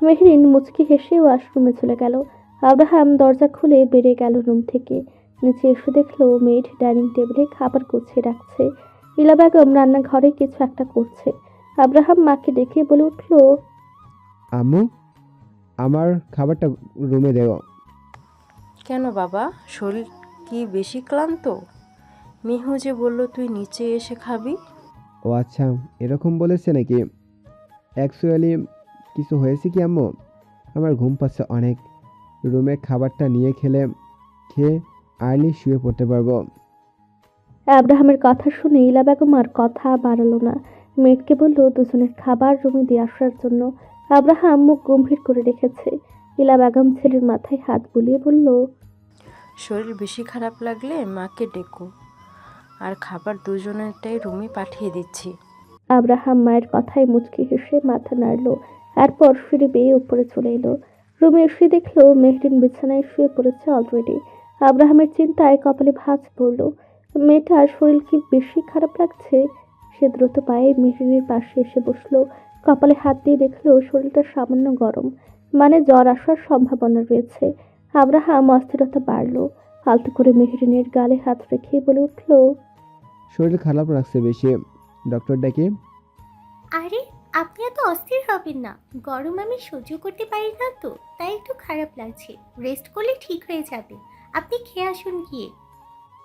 মেহরিন মুচকি হেসে ওয়াশরুমে চলে গেল। আব্রাহাম দরজা খুলে বেরিয়ে গেল রুম থেকে। নিচে এসে দেখলো মেয়েড ডাইনিং টেবিলে খাবার গুছিয়ে রাখছে। ইলা বেগম রান্নাঘরে কিছু একটা করছে। আব্রাহাম মাকে ডেকে বলে উঠল, আম্মু, আমার খাবারটা রুমে দেও। কেন বাবা, শরীর কি বেশি ক্লান্ত? মিহু যে বলল তুই নিচে এসে খাবি। ও আচ্ছা, এরকম বলেছে নাকি? অ্যাকচুয়ালি কিছু হয়েছে কি আম্মু, আমার ঘুম পাচ্ছে অনেক। রুমে খাবারটা নিয়ে খেয়ে আর্লি শুয়ে পড়তে পারবো। আব্রাহামের কথা শুনে ইলা বেগম আর কথা বাড়ালো না। মেয়েটকে বলল দুজনের খাবার রুমে দিয়ে আসার জন্য। আব্রাহাম মুখ গম্ভীর করে রেখেছে। ইলা বেগম ছেলের মাথায় হাত বুলিয়ে বলল, শরীর বেশি খারাপ লাগলে মাকে ডেকো, আর খাবার দুজনেরটাই রুমে পাঠিয়ে দিচ্ছি। আব্রাহাম মায়ের কথায় মুচকি হেসে মাথা নাড়ল। এরপর সিঁড়ি বেয়ে উপরে চলে এলো। রুমে এসে দেখলো মেহরিন বিছানায় শুয়ে পড়েছে অলরেডি। আব্রাহামের চিন্তায় কপালে ভাঁজ পড়ল। মেয়েটার শরীর কি বেশি খারাপ লাগছে? সে দ্রুত পায়ে মেহরিনের পাশে এসে বসলো। কপালে হাত দিয়ে দেখলো শরীরটা সামান্য গরম, মানে জ্বর আসার সম্ভাবনা রয়েছে। আব্রাহাম অস্থিরতা বাড়ল। আলতো করে মেহরিনের গালে হাত রেখে বলে উঠল, শরীর খারাপ লাগছে বেশি, ডক্টর ডাকি? আরে, আপনি এত অস্থির হবেন না। গরম আমি সহ্য করতে পারি না তো, তাই একটু খারাপ লাগছে। রেস্ট করলে ঠিক হয়ে যাবে। আপনি খেয়ে আসুন গিয়ে।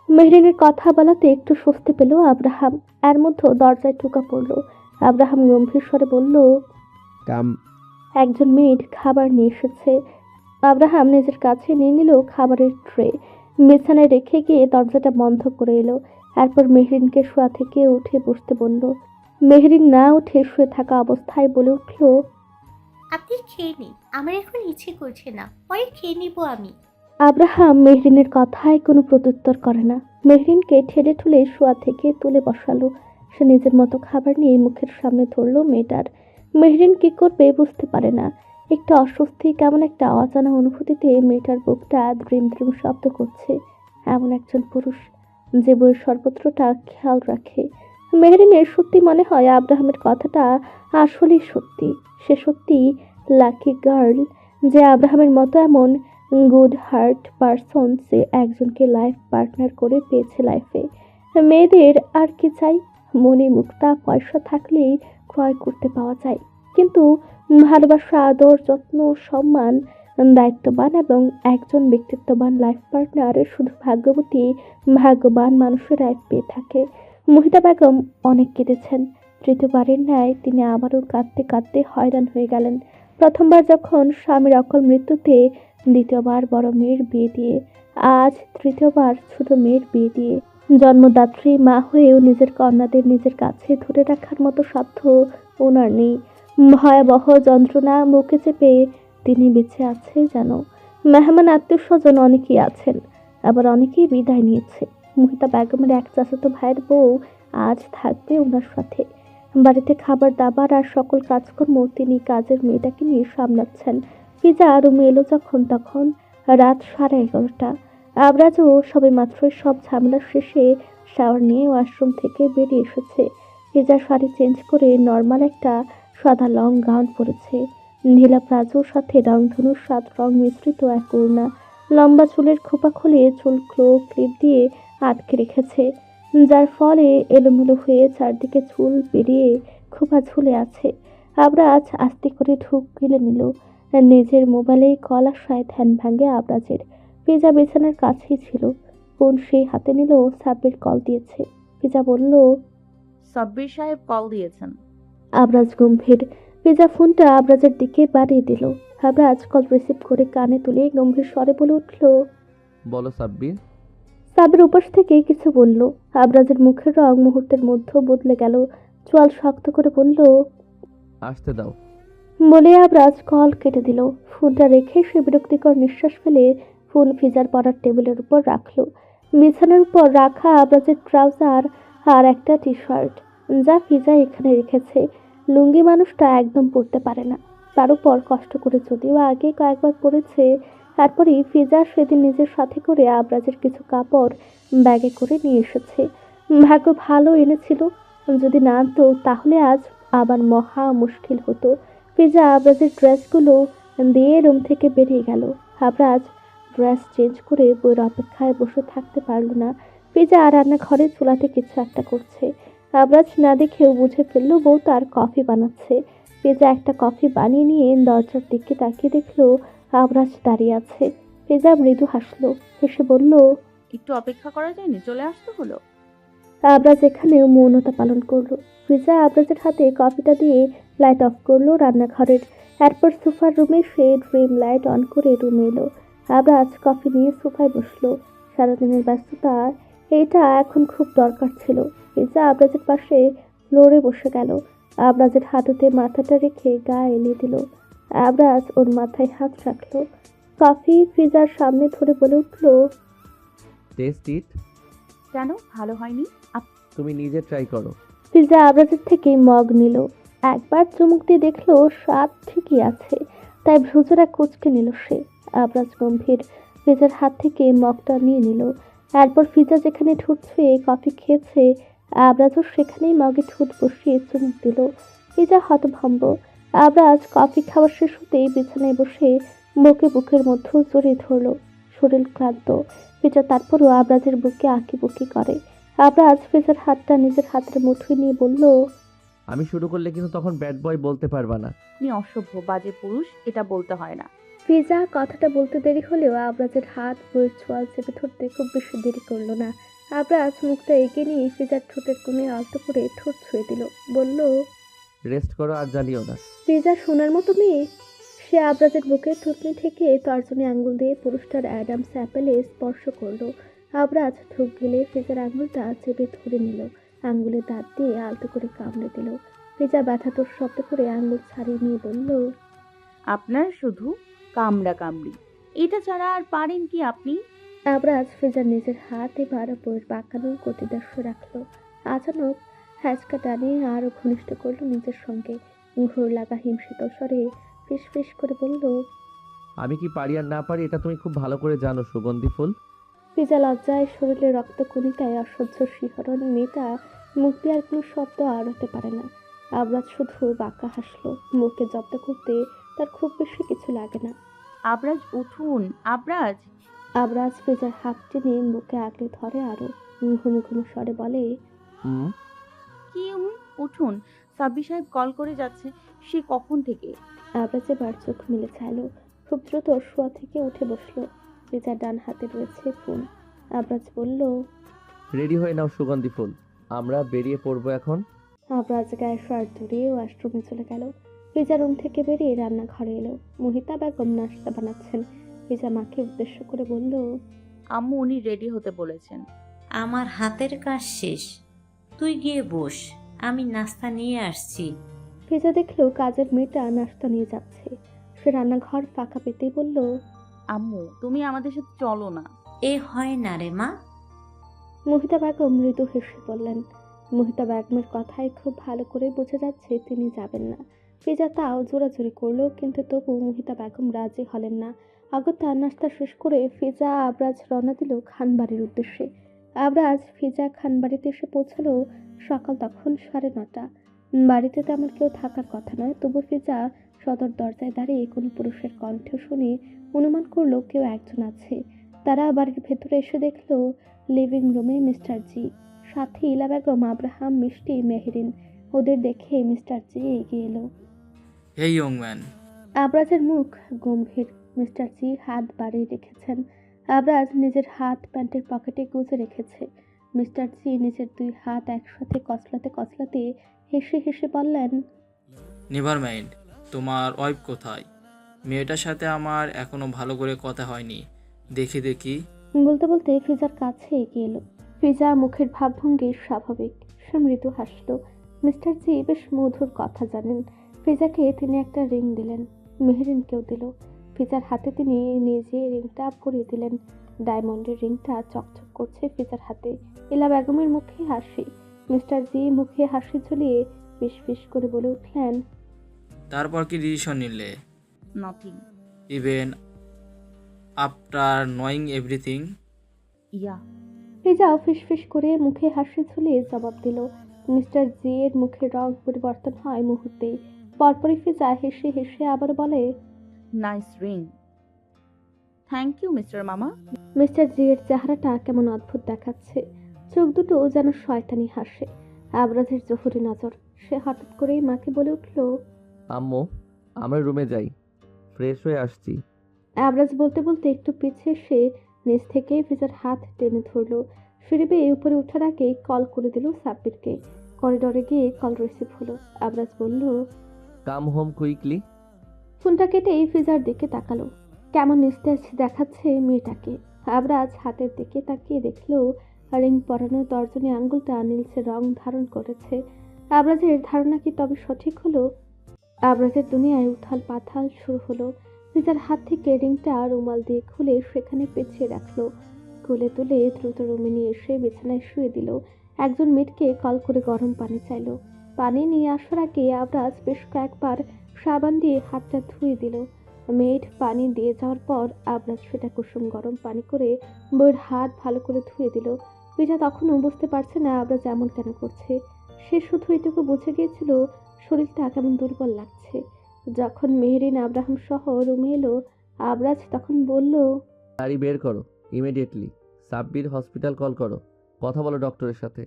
মেহরিনের কথা বলাতে একটু স্বস্তি পেল আব্রাহাম। এর মধ্যে দরজায় টোকা পড়ল। আব্রাহাম গম্ভীর স্বরে বলল, কাম। একজন মেয়েড খাবার নিয়ে এসেছে। আব্রাহাম নিজের কাছে নিয়ে নিল খাবারের ট্রে। বিছানায় রেখে গিয়ে দরজাটা বন্ধ করে এলো। এরপর মেহরিনকে শোয়া থেকে উঠে বসতে বলল। মেহরিন না উঠে শুয়ে থাকা অবস্থায় বলে উঠল, আপনি খেয়ে নিন, আমার এখন ইচ্ছে করছে না, পরে খেয়ে নিব আমি। আব্রাহাম মেহরিনের কথায় কোনো প্রত্যুত্তর করে না। মেহরিনকে ঠেলে ঠুলে শোয়া থেকে তুলে বসালো। সে নিজের মতো খাবার নিয়ে মুখের সামনে ধরলো মেয়েটার। মেহরিন কি করবে বুঝতে পারে না। একটা অস্বস্তি, কেমন একটা অজানা অনুভূতিতে মেয়েটার বুকটা দ্রিম দ্রিম শব্দ করছে। এমন একজন পুরুষ যে বইয়ের সর্বত্রটা খেয়াল রাখে। মেহরিনের সত্যি মনে হয় আব্রাহামের কথাটা আসলেই সত্যি। সে সত্যি লাকি গার্ল যে আব্রাহামের মতো এমন গুড হার্ট পারসন সে একজনকে লাইফ পার্টনার করে পেয়েছে লাইফে। মেয়েদের আর কি চাই? মনে মুক্তা পয়সা থাকলেই ক্রয় করতে পাওয়া যায়, কিন্তু ভালোবাসা, আদর, যত্ন, সম্মান, দায়িত্ববান এবং একজন ব্যক্তিত্ববান লাইফ পার্টনার শুধু ভাগ্যবান মানুষেরাই পেয়ে থাকে। মুহিতা বেগম অনেক কেঁদেছেন। তৃতীয়বারের ন্যায় তিনি আবারও কাঁদতে কাঁদতে হয়রান হয়ে গেলেন। প্রথমবার যখন স্বামীর অকাল মৃত্যুতে, দ্বিতীয়বার বড় মেয়ের বিয়ে দিয়ে, আজ তৃতীয়বার ছোট মেয়ের বিয়ে দিয়ে। জন্মদাত্রী মা হয়েও নিজের কন্যাদের নিজের কাছে ধরে রাখার মতো সাধ্য ওনার নেই। ভয়াবহ যন্ত্রণা বুকে চেপে তিনি বেঁচে আছে যেন। মেহমান আত্মীয় স্বজন অনেকেই আছেন, আবার অনেকেই বিদায় নিয়েছে। মুহিতা বেগমের এক চাচাতো ভাইয়ের বউ আজ থাকবে ওনার সাথে। বাড়িতে খাবার দাবার আর সকল কাজকর্ম তিনি কাজের মেয়েটাকে নিয়ে সামলাচ্ছেন। ফিজা রুমে এলো যখন তখন রাত 11:30। আবরাজও সবে মাত্রই সব ঝামেলা শেষে শাওয়ার নিয়ে ওয়াশরুম থেকে বেরিয়ে এসেছে। ফিজা শাড়ি চেঞ্জ করে নর্মাল একটা সাদা লং গাউন পরেছে। নীলা প্লাজোর সাথে রংধনুর 7 রং মিশ্রিত এক ওড়না। লম্বা চুলের খোপা খুলে চুলগুলো ক্লিপ দিয়ে আটকে রেখেছে, যার ফলে এলোমেলো হয়ে চারদিকে চুল বেরিয়ে খোপা ঝুলে আছে। আবরাজ আস্তে করে ঢোক গিলে নিল। নিজের মোবাইলে কল আসায় ধ্যান ভাঙে আবরাজের। ফিজা বিছানার কাছেই ছিল। ফোন সে হাতে নিল। সাব্বির কল দিয়েছে। ফিজা বলল, সাব্বির সাহেব কল দিয়েছেন। আবরাজ গম্ভীর। ফিজা ফোনটা আবরাজের দিকে বাড়িয়ে দিল। আবরাজ কল রিসিভ করে কানে তুলে গম্ভীর স্বরে বলে উঠল, বলো সাব্বির। সাব্বির উপাস থেকে কিছু বলল। আবরাজের মুখের রং মুহূর্তের মধ্যে বদলে গেল। চোয়াল শক্ত করে বলল, আসতে দাও। বলে আবরাজ কল কেটে দিল। ফোনটা রেখে সে বিরক্তিকর নিঃশ্বাস ফেলে ফোন ফিজার পড়ার টেবিলের উপর রাখলো। বিছানার উপর রাখা আবরাজের ট্রাউজার আর একটা টি শার্ট, যা ফিজা এখানে রেখেছে। লুঙ্গি মানুষটা একদম পরতে পারে না, তার উপর কষ্ট করে যদিও আগে কয়েকবার পরেছে। তারপরেই ফিজা সেদিন নিজের সাথে করে আবরাজের কিছু কাপড় ব্যাগে করে নিয়ে এসেছে। ভাগ্য ভালো এনেছিল, যদি না আনতো তাহলে আজ আবার মহা মুশকিল হতো। ফিজা আবরাজের ড্রেসগুলো দিয়ে রুম থেকে বেরিয়ে গেল। আবরাজ ড্রেস চেঞ্জ করে বইয়ের অপেক্ষায় বসে থাকতে পারল না। ফিজা রান্নাঘরে চুলাতে কিছু একটা করছে। আবরাজ না দেখেও বুঝে ফেললো বউ তার কফি বানাচ্ছে। ফিজা একটা কফি বানিয়ে নিয়ে দরজার দিকে তাকিয়ে দেখলো আবরাজ দাঁড়িয়ে আছে। ফিজা মৃদু হাসলো, হেসে বলল, একটু অপেক্ষা করা যায়নি, চলে আসতে হলো। আবরাজ এখানেও মৌনতা পালন করলো। ফিজা আবরাজের হাতে কফিটা দিয়ে লাইট অফ করলো রান্নাঘরের। এরপর সোফার রুমে সে ড্রিম লাইট অন করে রুমে এলো। আবরাজ কফি নিয়ে সোফায় বসলো। সারাদিনের ব্যস্ততা এটা এখন খুব দরকার ছিল। ফিজা আবরাজের পাশে ফ্লোরে বসে গেল। আবরাজের হাঁটুতে মাথাটা রেখে গা এলিয়ে দিল। আবরাজ ওর মাথায় হাত রাখলো। কফি ফিজার সামনে ধরে বলে উঠল, টেস্ট ইট। কেন ভালো হয়নি? তুমি নিজে ট্রাই করো। ফিজা আবরাজের থেকে মগ নিল। একবার চুমুক দিয়ে দেখলো স্বাদ ঠিকই আছে, তাই ভ্রুজোড়া কুঁচকে নিল সে। আবরাজ গম্ভীর ফিজার হাত থেকে মগটা নিয়ে নিল। এরপর ফিজা যেখানে ঠোঁট ছুঁয়ে কফি খেয়েছে, আবরাজও সেখানেই মগে ঠোঁট বসিয়ে চুমুক দিল। ফিজা হতভম্ব। আবরাজ কফি খাওয়া শেষ হতেই বিছানায় বসে বুকের মধ্যে জড়িয়ে ধরল। শরীর ক্লান্ত। ফিজা তারপরও আবরাজের বুকে আঁকিবুকি করে। আবরাজ ফিজার হাতটা নিজের হাতের মুঠোয় নিয়ে বলল, আমি শুরু করলে কিন্তু তখন ব্যাড বয় বলতে পারবা না। আপনি অসভ্য, বাজে পুরুষ, এটা বলতে হয় না। ফিজা কথাটা বলতে দেরি হলেও আবরাজের হাত বইয়ের ছোঁয়াল চেপে ধরতে খুব বেশি দেরি করলো না। আবরাজ মুখটা এগিয়ে নিয়ে ফিজার ঠোঁটের কোণে আলতো করে ঠোঁট ছুঁয়ে দিল। বলল, রেস্ট করো আর জ্বালিও না। ফিজা সোনার মতো মেয়ে। সে আবরাজের বুকের থুতনি থেকে তর্জনী আঙ্গুল দিয়ে পুরুষটার অ্যাডামস অ্যাপেলে স্পর্শ করলো। আবরাজ ঢোক গিলে ফিজার আঙুলটা চেপে ধরে নিল। আঙ্গুলে দাঁত দিয়ে আলতো করে কামড়ে দিল। ফিজা ব্যথাতোর শব্দ করে আঙ্গুল ছাড়িয়ে নিয়ে বলল, আপনার শুধু কামড়া কামড়ি, এটা ছাড়া আর পারেন কি আপনি? আবরাজ ফিজার নিজের হাত এবার বইয়ের বাঁকানো গতিদর্শ রাখলো। আচানক হ্যাঁচকা টানে আরো ঘনিষ্ঠ করলো নিজের সঙ্গে। ঘোর লাগা হিমশীত স্বরে ফিস ফিস করে বলল, আমি কি পারি আর না পারি এটা তুমি খুব ভালো করে জানো সুগন্ধি ফুল। ফিজা লজ্জায় শরীরে রক্তকণিকায় অসহ্য শিহরণ। মেয়েটা মুখ দিয়ে আর কোনো শব্দ আড়াতে পারে না। আবরাজ শুধু বাঁকা হাসলো। মুখে জব্দ করতে তার খুব বেশি কিছু লাগে না। আবরাজ উঠুন, আবরাজ। আবরাজ ফিজার হাত টেনে মুখে আগলে ধরে আরো। ঘুমু ঘুমু স্বরে বলে, হুম। কি উঠুন, সাব্বির সাহেব কল করে যাচ্ছে সে কখন থেকে। আবরাজ এবার চোখ মিলে চাইলো। খুব দ্রুত শোয়া থেকে উঠে বসলো। ফিজার ডান হাতে রয়েছে ফোন। আবরাজ বলল, রেডি হয়ে নাও সুগন্ধি ফুল, আমরা বেরিয়ে পড়বো এখন। আবরাজ গায়ে শার্ট ধরিয়ে ওয়াশরুমে চলে গেল। ফিজা রুম থেকে বেরিয়ে রান্নাঘরে এলো। মহিতা বেগম নাশতা বানাচ্ছেন। ফিজা মাকে উদ্দেশ্য করে বলল, আম্মু উনি রেডি হতে বলেছেন। আমার হাতের কাজ শেষ, তুই গিয়ে বস, আমি নাস্তা নিয়ে আসছি। ফিজা দেখলো কাজের মেয়েটা নাশতা নিয়ে যাচ্ছে। সে রান্নাঘর ফাঁকা পেতেই বলল, আম্মু তুমি আমাদের সাথে চলো না। এ হয় না রে মা। মহিতা বেগম মৃদু হেসে বললেন। মহিতা বেগমের কথায় খুব ভালো করে বোঝা যাচ্ছে তিনি যাবেন না। ফিজা তাও জোরাজুরি করলো, কিন্তু তবু মহিতা বেগম রাজি হলেন না। আগত্যা নাস্তা শেষ করে ফিজা আবরাজ রওনা দিল খানবাড়ির উদ্দেশ্যে। আবরাজ ফিজা খানবাড়িতে এসে পৌঁছালো সকাল তখন 9:30। বাড়িতে তেমন কেউ থাকার কথা নয়, তবু ফিজা সদর দরজায় দাঁড়িয়ে কোনো পুরুষের কণ্ঠ শুনে অনুমান করলো কেউ একজন আছে। তারা বাড়ির ভেতরে এসে দেখলো লিভিং রুমে মিস্টার জি, সাথে ইলা বেগম, আব্রাহাম, মিষ্টি, মেহরিন। ওদের দেখে মিস্টার জি এগিয়ে এলো। এই ইয়ং ম্যান। আবরাজের মুখ গম্ভীর। মিস্টার জি হাত বাড়িয়ে রেখেছেন। আবরাজ নিজের হাত প্যান্টের পকেটে গুজে রেখেছে। মিস্টার জি নিজের 2 হাত একসাথে কচলাতে কচলাতে হেসে হেসে বললেন, নেভার মাইন্ড, তোমার ওয়াইফ কোথায়? মেয়েটার সাথে আমার এখনো ভালো করে কথা হয়নি, দেখি দেখি। বলতে বলতে ফিজার কাছে এগিয়ে এলো। ফিজা মুখের ভাবভঙ্গি স্বাভাবিক। সে মৃদু হাসলো। মিস্টার জি বেশ মধুর কথা জানেন। ফিজাকে তিনি একটা রিং দিলেন। মেহরিনকেও দিল। ফিজার হাতে তিনি নিজে রিংটা পরিয়ে দিলেন। ডায়মন্ডের রিংটা চকচক করছে ফিজার হাতে। ইলা বেগমের মুখে হাসি। মিস্টার জি মুখে হাসি ঝুলিয়ে ফিস ফিস করে বলে উঠলেন, তারপর কি ডিসিশন নিলে? Nothing. Even after knowing everything? Yeah. ফিজাও ফিসফিস করে মুখে হাসি ঝুলিয়ে জবাব দিল। মিস্টার জি এর মুখের রং পরিবর্তন হয় মুহূর্তেই। পরপরই ফিজা হেসে হেসে আবার বলে, nice ring. Thank you mister মামা। মিস্টার জি এর চেহারাটা কেমন অদ্ভুত দেখাচ্ছে। চোখ দুটো যেন শয়তানি হাসে। আবরাজের জহুরি নজর। সে হঠাৎ করেই মাকে বলে উঠল, আম্মু, আমরা রুমে যাই, ফ্রেশ হয়ে আসছি। আবরাজ বলতে বলতে একটু পিছিয়ে সে নিচ থেকে ফিজার হাত টেনে ধরলো। সিঁড়ি বেয়ে উপরে ওঠার আগে কল করে দিল সাব্বিরকে। করিডোরে গিয়ে কল রিসিভ হলো। আবরাজ বলল, কাম হোম কুইকলি। ফোনটা কেটে ফিজার দিকে তাকালো। কেমন নিস্তেজ দেখাচ্ছে মেয়েটাকে। আবরাজ হাতের দিকে তাকিয়ে দেখলো রিং পরানো তর্জনী আঙ্গুলটা নীলচে রং ধারণ করেছে। আবরাজের ধারণা কি তবে সঠিক হলো? আবরাজের দুনিয়ায় উথাল পাথাল শুরু হলো। ফিজার হাত থেকে রিংটা রুমাল দিয়ে খুলে সেখানে পেঁচিয়ে রাখলো। কোলে তুলে দ্রুত রুমে নিয়ে এসে বিছানায় শুয়ে দিল। একজন মেয়েটকে কল করে গরম পানি চাইলো। পানি নিয়ে আসার আগে আবরাজ বেশ কয়েকবার সাবান দিয়ে হাতটা ধুয়ে দিল। মেয়েট পানি দিয়ে যাওয়ার পর আবরাজ সেটা কুসুম গরম পানি করে বইয়ের হাত ভালো করে ধুয়ে দিল। ফিজা তখনও বুঝতে পারছে না আবরাজ এমন কেন করছে। সে শুধু এটুকু বুঝে গিয়েছিল শরীরটা কেমন দুর্বল লাগছে। যখন মেহরিন আব্রাহাম সহ রুমে এলো, আবরাজ তখন বলল, গাড়ি বের করো ইমিডিয়েটলি, সাব্বির হসপিটাল কল করো, কথা বলো ডক্টরের সাথে।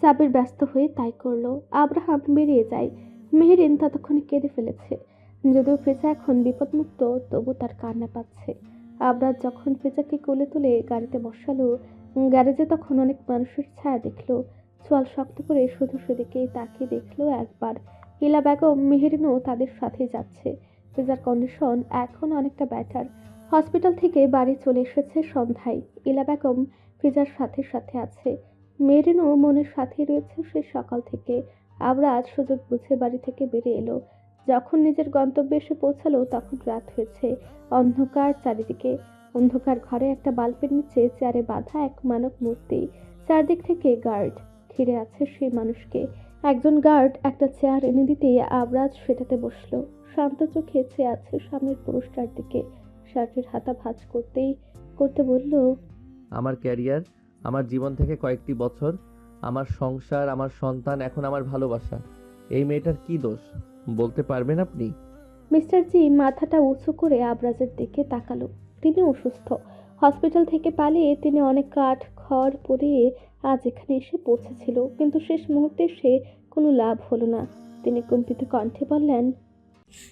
সাবির ব্যস্ত হয়ে তাই করলো। আব্রাহাম বেরিয়ে যায়। মেহরিন ততক্ষণে কেঁদে ফেলেছে। যদিও ফিজা এখন বিপদমুক্ত, তবু তার কান্না পাচ্ছে। আবরাজ যখন ফিজাকে কোলে তুলে গাড়িতে বসালো, গ্যারেজে তখন অনেক মানুষের ছায়া দেখলো। চোয়াল শক্ত করে শুধু সেদিকে তাকিয়ে দেখলো একবার। ইলা বেগম, মেহরিনও তাদের সাথে যাচ্ছে। ফিজার কন্ডিশন এখন অনেকটা বেটার। হসপিটাল থেকে বাড়ি চলে এসেছে সন্ধ্যায়। ইলা বেগম ফিজার সাথে সাথে আছে। মেহরিনও মনের সাথেই রয়েছে সে সকাল থেকে। আবরাজ সুযোগ বুঝে বাড়ি থেকে বেরিয়ে এলো। যখন নিজের গন্তব্যে এসে পৌঁছালো তখন রাত হয়েছে। অন্ধকার চারিদিকে। অন্ধকার ঘরে একটা বাল্বের নিচে চেয়ারে বাঁধা এক মানব মূর্তি। চারদিক থেকে গার্ড ঘিরে আছে সেই মানুষকে। একজন গার্ড একটা চেয়ার এনে দিতেই আবরাজ সেটাতে বসলো। শান্ত চোখে চেয়ে আছে সামনের পুরুষটার দিকে। শার্টের হাতা ভাঁজ করতে বলল, আমার ক্যারিয়ার, আমার জীবন থেকে কয়েকটি বছর, আমার সংসার, আমার সন্তান, এখন আমার ভালোবাসা, এই মেয়েটার কি দোষ বলতে পারবেন আপনি? মিস্টার জি মাথাটা উঁচু করে আবরাজের দিকে তাকালো। তিনি অসুস্থ। হসপিটাল থেকে পালিয়ে তিনি অনেক কাঠ খড় পরিয়ে আজ এখানে এসে পৌঁছেছিল, কিন্তু শেষ মুহূর্তে সে কোনো লাভ হলো না। তিনি কম্পিত কণ্ঠে বললেন,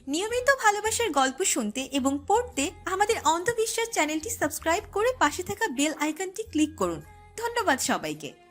নিয়মিত ভালোবাসার গল্প শুনতে এবং পড়তে আমাদের অন্ধবিশ্বাস চ্যানেলটি সাবস্ক্রাইব করে পাশে থাকা বেল আইকনটি ক্লিক করুন। ধন্যবাদ সবাইকে।